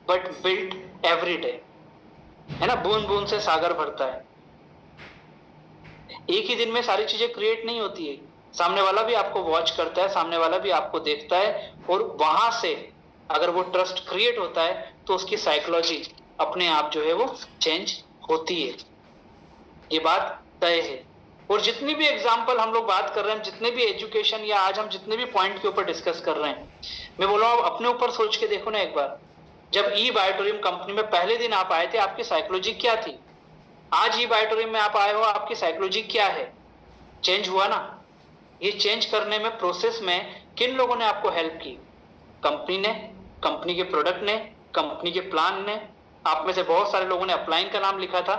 but built every day, है ना। बूंद बूंद से सागर भरता है। एक ही दिन में सारी चीजें क्रिएट नहीं होती है। सामने वाला भी आपको वॉच करता है, सामने वाला भी आपको देखता है, और वहां से अगर वो ट्रस्ट क्रिएट होता है तो उसकी साइकोलॉजी अपने आप जो है वो चेंज होती है। ये बात तय है। और जितनी भी एग्जाम्पल हम लोग बात कर रहे हैं, जितने भी एजुकेशन या आज हम जितने भी पॉइंट के ऊपर डिस्कस कर रहे हैं, मैं बोल रहा हूँ अपने ऊपर सोच के देखो ना एक बार। जब ई बायोटोरियम कंपनी में पहले दिन आप आए थे, आपकी साइकोलॉजी क्या थी? आज ई बायोटोरियम में आप आए हो, आपकी साइकोलॉजी क्या है? चेंज हुआ ना। ये चेंज करने में, प्रोसेस में किन लोगों ने आपको हेल्प की? कंपनी ने, कंपनी के प्रोडक्ट ने, कंपनी के प्लान ने। आप में से बहुत सारे लोगों ने अपलाइन का नाम लिखा था।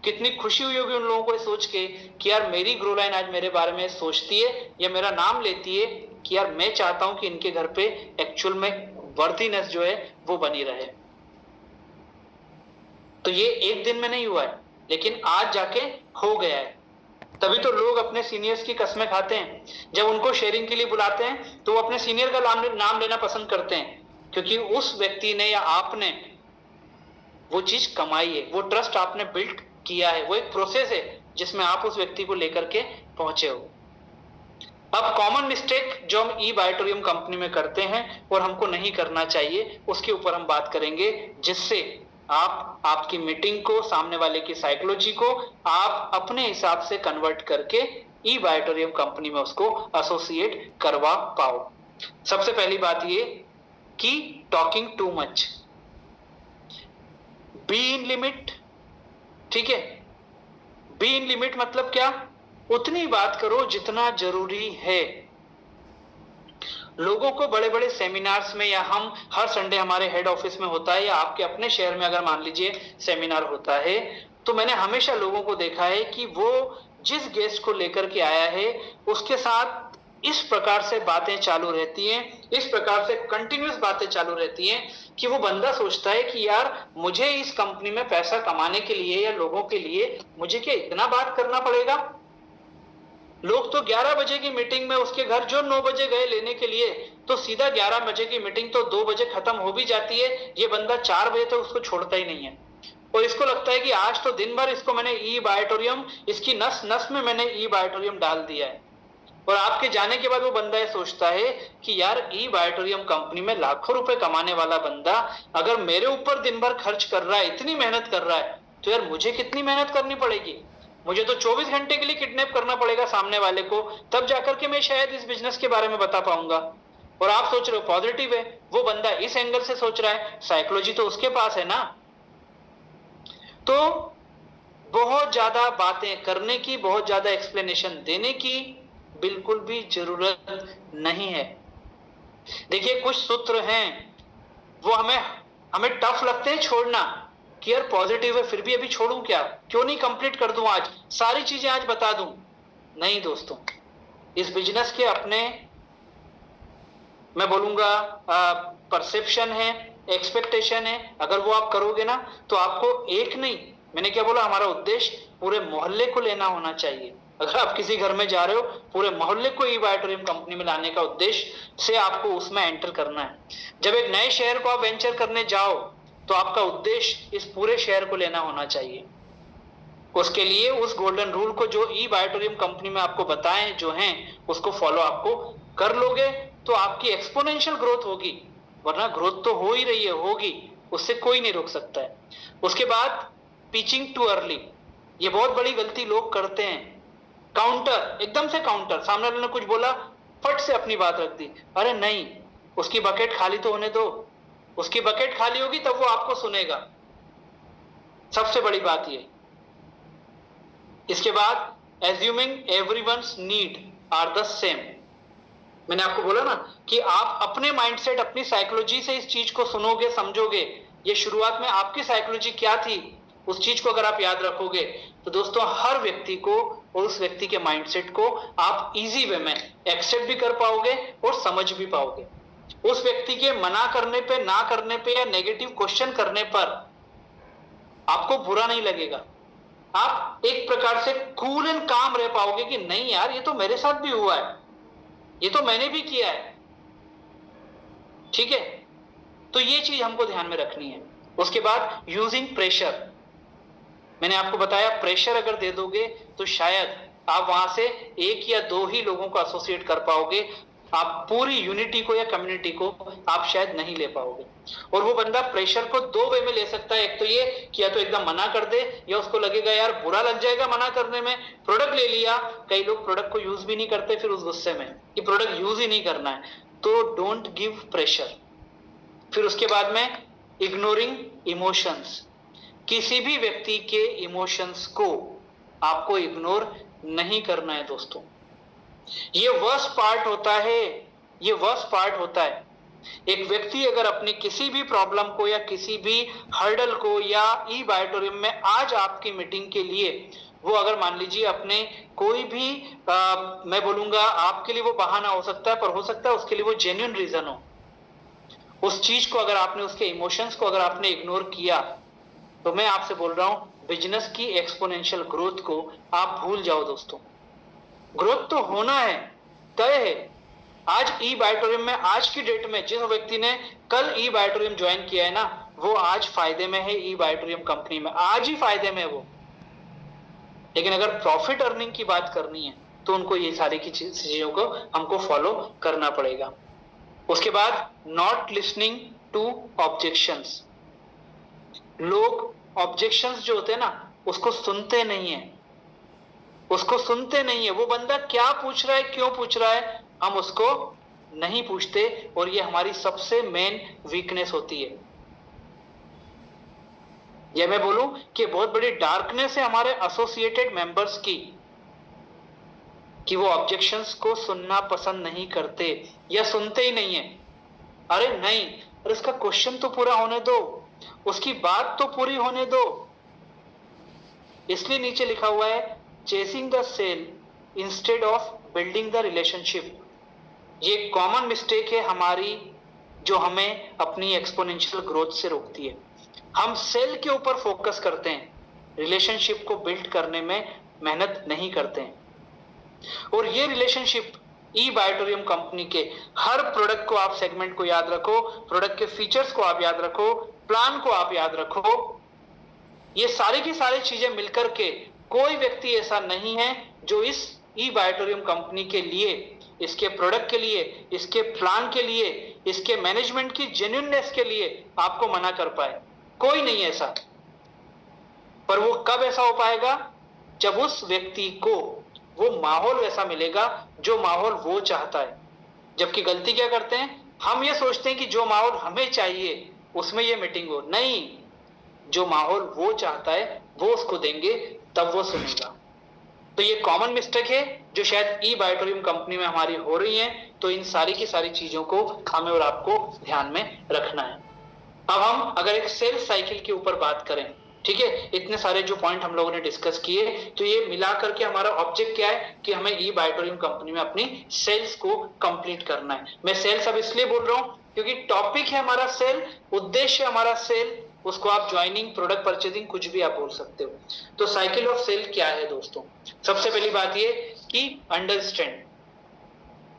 कितनी खुशी हुई होगी उन लोगों को सोच के कि यार मेरी ग्रो लाइन आज मेरे बारे में सोचती है या मेरा नाम लेती है कि यार मैं चाहता हूं कि इनके घर पे एक्चुअल में वर्थीनेस जो है वो बनी रहे। तो ये एक दिन में नहीं हुआ है, लेकिन आज जाके हो गया है। तभी तो लोग अपने सीनियर्स की कसमें खाते हैं। जब उनको शेयरिंग के लिए बुलाते हैं तो वो अपने सीनियर का नाम लेना पसंद करते हैं, क्योंकि उस व्यक्ति ने या आपने वो चीज कमाई है, वो ट्रस्ट आपने बिल्ड किया है, वो एक प्रोसेस है जिसमें आप उस व्यक्ति को लेकर के पहुंचे हो। अब कॉमन मिस्टेक जो हम ई बायोटोरियम कंपनी में करते हैं और हमको नहीं करना चाहिए, उसके ऊपर हम बात करेंगे, जिससे आप आपकी मीटिंग को, सामने वाले की साइकोलॉजी को आप अपने हिसाब से कन्वर्ट करके ई बायोटोरियम कंपनी में उसको एसोसिएट करवा पाओ। सबसे पहली बात ये कि talking too much, be in limit. ठीक है, बी इन लिमिट मतलब क्या? उतनी बात करो जितना जरूरी है। लोगों को बड़े बड़े सेमिनार्स में, या हम हर संडे हमारे हेड ऑफिस में होता है, या आपके अपने शहर में अगर मान लीजिए सेमिनार होता है, तो मैंने हमेशा लोगों को देखा है कि वो जिस गेस्ट को लेकर के आया है उसके साथ इस प्रकार से बातें चालू रहती हैं, इस प्रकार से कंटिन्यूअस बातें चालू रहती हैं कि वो बंदा सोचता है कि यार मुझे इस कंपनी में पैसा कमाने के लिए या लोगों के लिए मुझे क्या इतना बात करना पड़ेगा? लोग तो 11 बजे की मीटिंग में उसके घर जो 9 बजे गए लेने के लिए, तो सीधा 11 बजे की मीटिंग तो 2 बजे खत्म हो भी जाती है। ये बंदा 4 बजे तक उसको छोड़ता ही नहीं है और इसको लगता है कि आज तो दिन भर इसको मैंने ई बायोटोरियम, इसकी नस नस में मैंने ई बायोटोरियम डाल दिया है। और आपके जाने के बाद वो बंदा ये सोचता है कि यार ई बायोटोरियम कंपनी में लाखों रुपए कमाने वाला बंदा अगर मेरे ऊपर दिन भर खर्च कर रहा है, इतनी मेहनत कर रहा है, तो यार मुझे कितनी मेहनत करनी पड़ेगी? मुझे तो 24 घंटे के लिए किडनैप करना पड़ेगा सामने वाले को, तब जाकर के मैं शायद इस बिजनेस के बारे में बता पाऊंगा। और आप सोच रहे हो पॉजिटिव है, वो बंदा इस एंगल से सोच रहा है, साइकोलॉजी तो उसके पास है ना। तो बहुत ज्यादा बातें करने की, बहुत ज्यादा एक्सप्लेनेशन देने की बिल्कुल भी जरूरत नहीं है। देखिए कुछ सूत्र हैं वो हमें टफ लगते हैं छोड़ना, कि यार पॉजिटिव है फिर भी अभी छोड़ूं क्या, क्यों नहीं कंप्लीट कर दूं, आज सारी चीजें आज बता दूं। नहीं दोस्तों, इस बिजनेस के अपने मैं बोलूंगा परसेप्शन है, एक्सपेक्टेशन है। अगर वो आप करोगे ना तो आपको एक नहीं, मैंने क्या बोला, हमारा उद्देश्य पूरे मोहल्ले को लेना होना चाहिए। अगर आप किसी घर में जा रहे हो, पूरे मोहल्ले को ई बायोटोरियम कंपनी में लाने का उद्देश्य से आपको उसमें एंटर करना है। जब एक नए शहर को आप वेंचर करने जाओ तो आपका उद्देश्य इस पूरे शहर को लेना होना चाहिए। उसके लिए उस गोल्डन रूल को जो ई बायोटोरियम कंपनी में आपको बताएं जो हैं, उसको फॉलो आपको कर लोगे तो आपकी एक्सपोनेंशियल ग्रोथ होगी। वरना ग्रोथ तो हो ही रही है, होगी, उससे कोई नहीं रोक सकता है। उसके बाद पिचिंग टू अर्ली, ये बहुत बड़ी गलती लोग करते हैं। काउंटर, एकदम से काउंटर, सामने वाले ने कुछ बोला फट से अपनी बात रख दी। अरे नहीं, उसकी बकेट खाली तो होने दो, उसकी बकेट खाली होगी तब वो आपको सुनेगा। सबसे बड़ी बात ये। इसके बाद assuming everyone's need are the same. मैंने आपको बोला ना कि आप अपने माइंडसेट, अपनी साइकोलॉजी से इस चीज को सुनोगे, समझोगे। ये शुरुआत में आपकी साइकोलॉजी क्या थी, उस चीज को अगर आप याद रखोगे तो दोस्तों हर व्यक्ति को और उस व्यक्ति के माइंडसेट को आप इजी वे में एक्सेप्ट भी कर पाओगे और समझ भी पाओगे। उस व्यक्ति के मना करने पे, ना करने पे या नेगेटिव क्वेश्चन करने पर आपको बुरा नहीं लगेगा। आप एक प्रकार से कूल एंड काम रह पाओगे कि नहीं यार, ये तो मेरे साथ भी हुआ है, ये तो मैंने भी किया है। ठीक है, तो ये चीज हमको ध्यान में रखनी है। उसके बाद यूजिंग प्रेशर, मैंने आपको बताया प्रेशर अगर दे दोगे तो शायद आप वहां से एक या दो ही लोगों को एसोसिएट कर पाओगे, आप पूरी यूनिटी को या कम्युनिटी को आप शायद नहीं ले पाओगे। और वो बंदा प्रेशर को दो वे में ले सकता है। एक तो ये कि या तो एकदम मना कर दे, या उसको लगेगा यार बुरा लग जाएगा मना करने में, प्रोडक्ट ले लिया। कई लोग प्रोडक्ट को यूज भी नहीं करते फिर उस गुस्से में कि प्रोडक्ट यूज ही नहीं करना है। तो डोंट गिव प्रेशर। फिर उसके बाद में इग्नोरिंग इमोशंस, किसी भी व्यक्ति के इमोशंस को आपको इग्नोर नहीं करना है दोस्तों। ये वर्स्ट पार्ट होता है, ये वर्स्ट पार्ट होता है एक व्यक्ति अगर अपनी किसी भी प्रॉब्लम को या किसी भी हर्डल को या ई बायोटोरियम में आज आपकी मीटिंग के लिए वो अगर मान लीजिए अपने कोई भी मैं बोलूंगा आपके लिए वो बहाना हो सकता है, पर हो सकता है उसके लिए वो जेन्युइन रीजन हो, उस चीज को अगर आपने, उसके इमोशंस को अगर आपने इग्नोर किया, तो मैं आपसे बोल रहा हूं बिजनेस की एक्सपोनेंशियल ग्रोथ को आप भूल जाओ दोस्तों। ग्रोथ तो होना है, तय है। आज ई बायोटोरियम में आज की डेट में जिस व्यक्ति ने कल ई बायोटोरियम ज्वाइन किया है ना, वो आज फायदे में है ई बायोटोरियम कंपनी में, आज ही फायदे में है वो। लेकिन अगर प्रॉफिट अर्निंग की बात करनी है तो उनको ये सारी की चीजों को हमको फॉलो करना पड़ेगा। उसके बाद नॉट लिसनिंग टू ऑब्जेक्शंस। लोग ऑब्जेक्शंस जो होते हैं ना उसको सुनते नहीं है, उसको सुनते नहीं है। वो बंदा क्या पूछ रहा है, क्यों पूछ रहा है, हम उसको नहीं पूछते, और ये हमारी सबसे मेन वीकनेस होती है। ये मैं बोलूं कि बहुत बड़ी डार्कनेस है हमारे एसोसिएटेड मेंबर्स की, कि वो ऑब्जेक्शंस को सुनना पसंद नहीं करते या सुनते ही नहीं है। अरे नहीं, अरे उसका क्वेश्चन तो पूरा होने दो, उसकी बात तो पूरी होने दो। इसलिए नीचे लिखा हुआ है chasing the sale instead of building the relationship. ये कॉमन मिस्टेक है हमारी, जो हमें अपनी एक्सपोनेंशियल ग्रोथ से रोकती है। हम सेल के ऊपर फोकस करते हैं, रिलेशनशिप को बिल्ड करने में मेहनत नहीं करते हैं। और ये रिलेशनशिप ई बायोटोरियम कंपनी के हर प्रोडक्ट को आप सेगमेंट को याद रखो, प्रोडक्ट के फीचर्स को आप याद रखो, प्लान को आप याद रखो, ये सारी की सारी चीजें मिलकर के कोई व्यक्ति ऐसा नहीं है जो इस ई बायोटोरियम कंपनी के लिए, इसके प्रोडक्ट के लिए, इसके प्लान के लिए, इसके मैनेजमेंट की जेन्युइननेस के लिए आपको मना कर पाए। कोई नहीं ऐसा। पर वो कब ऐसा हो पाएगा, जब उस व्यक्ति को वो माहौल वैसा मिलेगा जो माहौल वो चाहता है। जबकि गलती क्या करते हैं, हम ये सोचते हैं कि जो माहौल हमें चाहिए उसमें ये मीटिंग हो। नहीं, जो माहौल वो चाहता है वो उसको देंगे, तब वो सुनेगा। तो ये कॉमन मिस्टेक है जो शायद ई बायोटोरियम कंपनी में हमारी हो रही है। तो इन सारी की सारी चीजों को हमें और आपको ध्यान में रखना है। अब हम अगर एक सेल्स साइकिल के ऊपर बात करें, ठीक है, इतने सारे जो पॉइंट हम लोगों ने डिस्कस किए, तो ये मिला करके हमारा ऑब्जेक्ट क्या है कि हमें ई बायोटोरियम कंपनी में अपनी सेल्स को कंप्लीट करना है। मैं सेल्स अब इसलिए बोल रहा हूं क्योंकि टॉपिक है हमारा सेल, उद्देश्य हमारा सेल, उसको आप ज्वाइनिंग, प्रोडक्ट परचेजिंग कुछ भी आप बोल सकते हो। तो साइकिल ऑफ सेल क्या है दोस्तों? सबसे पहली बात ये कि अंडरस्टैंड।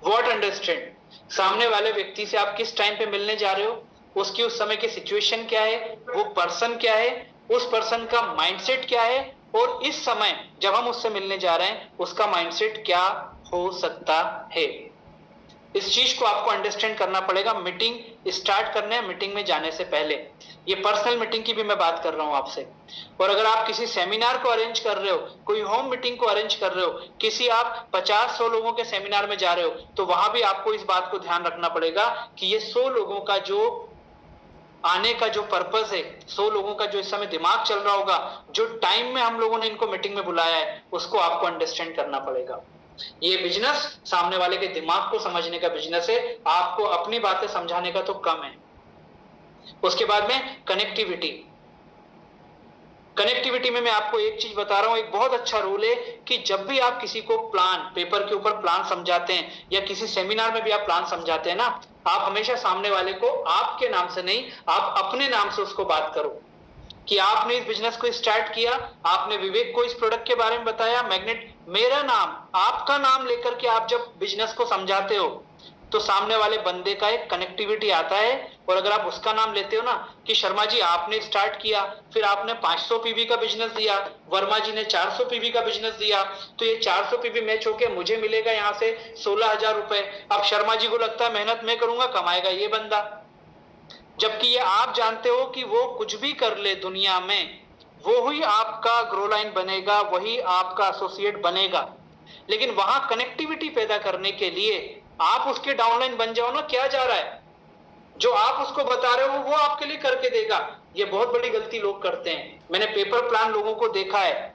What understand? सामने वाले व्यक्ति से आप किस टाइम पे मिलने जा रहे हो, उसकी उस समय की सिचुएशन क्या है, वो पर्सन क्या है, उस पर्सन का माइंडसेट क्या है, और इस समय जब हम उससे मिलने जा रहे हैं उसका माइंडसेट क्या हो सकता है। इस चीज को आपको अंडरस्टैंड करना पड़ेगा मीटिंग स्टार्ट करने, मीटिंग में जाने से पहले। ये पर्सनल मीटिंग की भी मैं बात कर रहा हूं आपसे। और अगर आप किसी सेमिनार को अरेंज कर रहे हो, कोई होम मीटिंग को अरेंज कर रहे हो, किसी आप 50-100 लोगों के सेमिनार में जा रहे हो, तो वहां भी आपको इस बात को ध्यान रखना पड़ेगा कि ये 100 लोगों का जो आने का जो पर्पस है, 100 लोगों का जो इस समय दिमाग चल रहा होगा, जो टाइम में हम लोगों ने इनको मीटिंग में बुलाया है, उसको आपको अंडरस्टैंड करना पड़ेगा। ये बिजनेस सामने वाले के दिमाग को समझने का बिजनेस है, आपको अपनी बातें समझाने का तो कम है। उसके बाद में कनेक्टिविटी। कनेक्टिविटी में मैं आपको एक चीज बता रहा हूं, एक बहुत अच्छा रूल है कि जब भी आप किसी को प्लान, पेपर के ऊपर प्लान समझाते हैं या किसी सेमिनार में भी आप प्लान समझाते हैं ना, आप हमेशा सामने वाले को आपके नाम से नहीं, आप अपने नाम से उसको बात करो कि आपने इस बिजनेस को स्टार्ट किया, आपने विवेक को इस प्रोडक्ट के बारे में बताया, मैग्नेट, मेरा नाम, आपका नाम लेकर के आप जब बिजनेस को समझाते हो तो सामने वाले बंदे का एक कनेक्टिविटी आता है। और अगर आप उसका नाम लेते हो ना कि शर्मा जी आपने स्टार्ट किया, फिर आपने 500 पीवी का बिजनेस दिया, वर्मा जी ने 400 पीवी का बिजनेस दिया, तो ये 400 पीवी मैच होके मुझे मिलेगा यहाँ से 16,000 रुपए। अब शर्मा जी को लगता है मेहनत मैं करूंगा, कमाएगा ये बंदा, जबकि ये आप जानते हो कि वो कुछ भी कर ले दुनिया में, वो ही आपका ग्रो लाइन बनेगा, वही आपका एसोसिएट बनेगा। लेकिन वहां कनेक्टिविटी पैदा करने के लिए आप उसके डाउनलाइन बन जाओ ना। क्या जा रहा है, जो आप उसको बता रहे हो वो आपके लिए करके देगा। ये बहुत बड़ी गलती लोग करते हैं। मैंने पेपर प्लान लोगों को देखा है,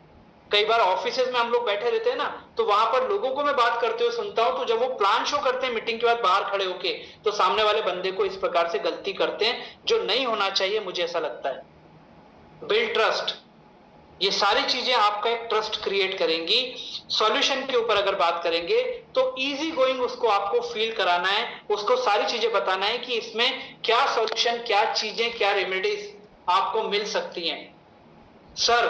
कई बार ऑफिसेज में हम लोग बैठे रहते हैं ना, तो वहां पर लोगों को मैं बात करते हुए सुनता हूं, तो जब वो प्लान शो करते हैं मीटिंग के बाद बाहर खड़े होके, तो सामने वाले बंदे को इस प्रकार से गलती करते हैं जो नहीं होना चाहिए, मुझे ऐसा लगता है। बिल्ड ट्रस्ट, ये सारी चीजें आपका एक ट्रस्ट क्रिएट करेंगी। सॉल्यूशन के ऊपर अगर बात करेंगे तो इजी गोइंग उसको आपको फील कराना है, उसको सारी चीजें बताना है कि इसमें क्या सॉल्यूशन, क्या चीजें, क्या रेमेडीज आपको मिल सकती हैं। सर,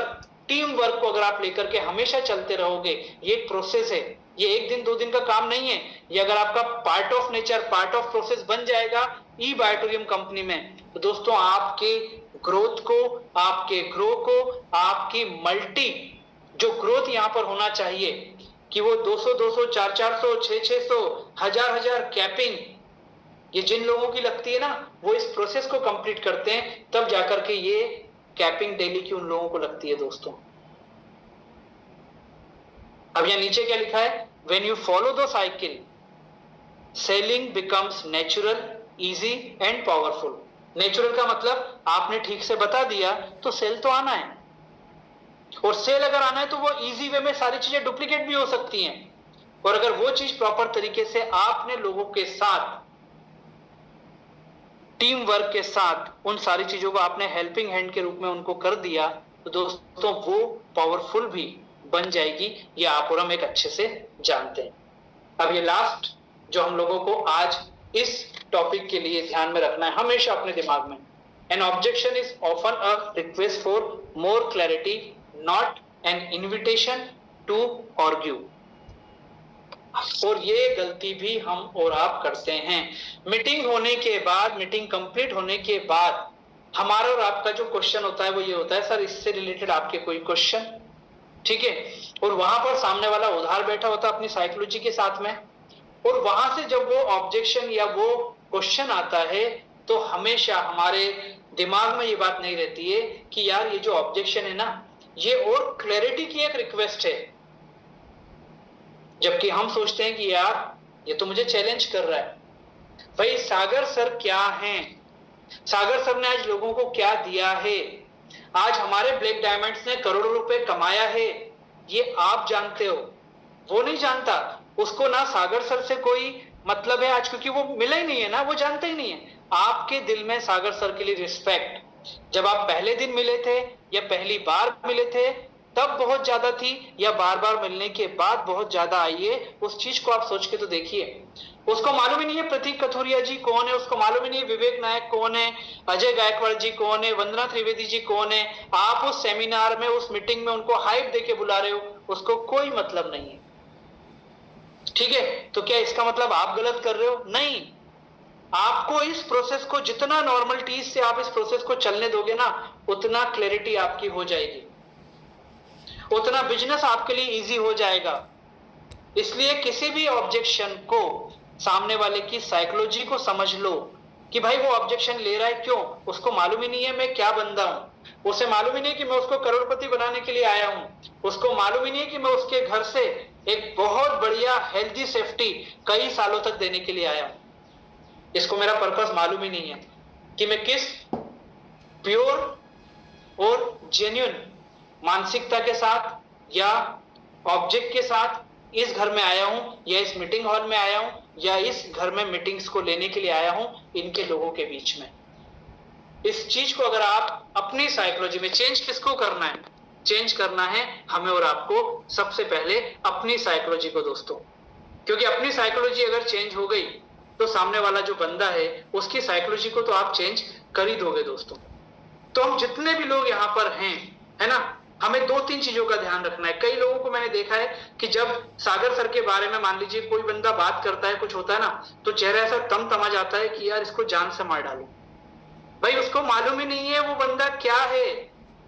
टीम वर्क को अगर आप लेकर के हमेशा चलते रहोगे, ये एक प्रोसेस है, ये एक दिन दो दिन का काम नहीं है, ये अगर आपका part of nature, part of process बन जाएगा ई बायोटोरियम कंपनी में, तो दोस्तों आपके ग्रोथ को, आपके ग्रो को, आपकी मल्टी जो ग्रोथ यहां पर होना चाहिए कि वो 200 200 400 600 1000 कैपिंग, ये जिन लोगों की लगती है ना, वो इस प्रोसेस को कंप्लीट करते हैं, तब जाकर के ये कैपिंग डेली की उन लोगों को लगती है दोस्तों। अब यहां नीचे क्या लिखा है, when you follow the cycle selling becomes natural, easy and powerful. Natural का मतलब आपने ठीक से बता दिया तो सेल तो आना है, और सेल अगर आना है तो वो इजी वे में सारी चीजें डुप्लीकेट भी हो सकती हैं, और अगर वो चीज प्रॉपर तरीके से आपने लोगों के साथ, टीम वर्क के साथ उन सारी चीजों को आपने हेल्पिंग हैंड के रूप में उनको कर दिया, तो दोस्तों वो पावरफुल भी बन जाएगी। ये आप और हम एक अच्छे से जानते हैं। अब ये लास्ट जो हम लोगों को आज इस टॉपिक के लिए ध्यान में रखना है हमेशा अपने दिमाग में, an objection is often a request for more clarity, not an invitation to argue. और ये गलती भी हम और आप करते हैं। मीटिंग होने के बाद, मीटिंग कंप्लीट होने के बाद हमारा और आपका जो क्वेश्चन होता है वो ये होता है, सर इससे रिलेटेड आपके कोई क्वेश्चन, ठीक है, और वहां पर सामने वाला उधार बैठा होता है अपनी साइकोलॉजी के साथ में, और वहां से जब वो ऑब्जेक्शन या वो क्वेश्चन आता है तो हमेशा हमारे दिमाग में ये बात नहीं रहती है कि यार ये जो ऑब्जेक्शन है ना, ये और क्लैरिटी की एक रिक्वेस्ट है, जबकि हम सोचते हैं कि यार ये तो मुझे चैलेंज कर रहा है। भाई सागर सर क्या हैं, सागर सर ने आज लोगों को क्या दिया है, आज हमारे ब्लैक डायमंड्स ने करोड़ों रुपए कमाया है, ये आप जानते हो, वो नहीं जानता। उसको ना सागर सर से कोई मतलब है आज, क्योंकि वो मिला ही नहीं है ना, वो जानते ही नहीं है। आपके दिल में सागर सर के लिए रिस्पेक्ट जब आप पहले दिन मिले थे या पहली बार मिले थे तब बहुत ज्यादा थी, या बार बार मिलने के बाद बहुत ज्यादा आई है, उस चीज को आप सोच के तो देखिए। उसको मालूम ही नहीं है प्रतीक कथुरिया जी कौन है, उसको मालूम ही नहीं है विवेक नायक कौन है, अजय गायकवाड़ जी कौन है, वंदना त्रिवेदी जी कौन है। आप उस सेमिनार में, उस मीटिंग में उनको हाइप देके बुला रहे हो, उसको कोई मतलब नहीं है, ठीक है। तो क्या इसका मतलब आप गलत कर रहे हो? नहीं, आपको इस प्रोसेस को जितना नॉर्मलिटीज से आप इस प्रोसेस को चलने दोगे ना, उतना क्लैरिटी आपकी हो जाएगी, उतना बिजनेस आपके लिए इजी हो जाएगा। इसलिए किसी भी ऑब्जेक्शन को, सामने वाले की साइकोलॉजी को समझ लो कि भाई वो ऑब्जेक्शन ले रहा है क्यों, उसको मालूम ही नहीं है मैं क्या बंदा हूं, उसे मालूम ही नहीं कि मैं उसको करोड़पति बनाने के लिए आया हूं, उसको मालूम ही नहीं कि मैं उसके घर से एक बहुत बढ़िया हेल्दी सेफ्टी कई सालों तक देने के लिए आया हूं। इसको मेरा पर्पस मालूम ही नहीं है कि मैं किस प्योर और जेन्युइन मानसिकता के साथ या ऑब्जेक्ट के साथ इस घर में आया हूं, या इस मीटिंग हॉल में आया हूं, या इस घर में मीटिंग्स को लेने के लिए आया हूं, इनके लोगों के बीच में। इस चीज को अगर आप अपनी साइकोलॉजी में, चेंज किसको करना है, चेंज करना है हमें और आपको, सबसे पहले अपनी साइकोलॉजी को दोस्तों, क्योंकि अपनी साइकोलॉजी अगर चेंज हो गई तो सामने वाला जो बंदा है उसकी साइकोलॉजी को तो आप चेंज कर ही दोगे दोस्तों। तो हम जितने भी लोग यहाँ पर हैं, है ना, हमें दो तीन चीजों का ध्यान रखना है। कई लोगों को मैंने देखा है कि जब सागर सर के बारे में मान लीजिए कोई बंदा बात करता है, कुछ होता है ना, तो चेहरा ऐसा तमा जाता है कि यार इसको जान से मार डालो। भाई उसको मालूम ही नहीं है वो बंदा क्या है,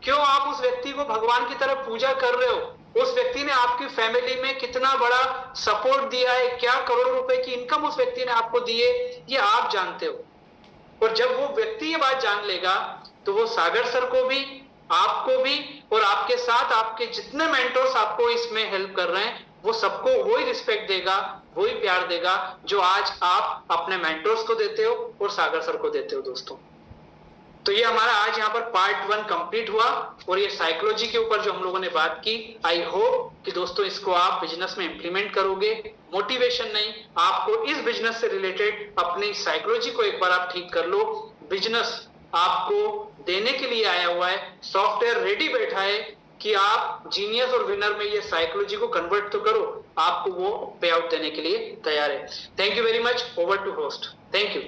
क्यों आप उस व्यक्ति को भगवान की तरह पूजा कर रहे हो, उस व्यक्ति ने आपकी फैमिली में कितना बड़ा सपोर्ट दिया है, क्या करोड़ों रुपए की इनकम उस व्यक्ति ने आपको दी है, ये आप जानते हो। और जब वो व्यक्ति ये बात जान लेगा तो वो सागर सर को भी, आपको भी, और आपके साथ आपके जितने मेंटर्स आपको इसमें हेल्प कर रहे हैं, वो सबको वही रिस्पेक्ट देगा, वही प्यार देगा जो आज आप अपने मेंटर्स को देते हो और सागर सर को देते हो दोस्तों। तो ये हमारा आज यहाँ पर पार्ट 1 कंप्लीट हुआ और ये साइकोलॉजी के ऊपर जो हम लोगों ने बात की, आई होप कि दोस्तों इसको आप बिजनेस में इंप्लीमेंट करोगे। मोटिवेशन नहीं, आपको इस बिजनेस से रिलेटेड अपनी साइकोलॉजी को एक बार आप ठीक कर लो। बिजनेस आपको देने के लिए आया हुआ है, सॉफ्टवेयर रेडी बैठा है कि आप जीनियस और विनर में ये साइकोलॉजी को कन्वर्ट तो करो, आपको वो पे आउट देने के लिए तैयार है। Thank you very much. Over to host. Thank you.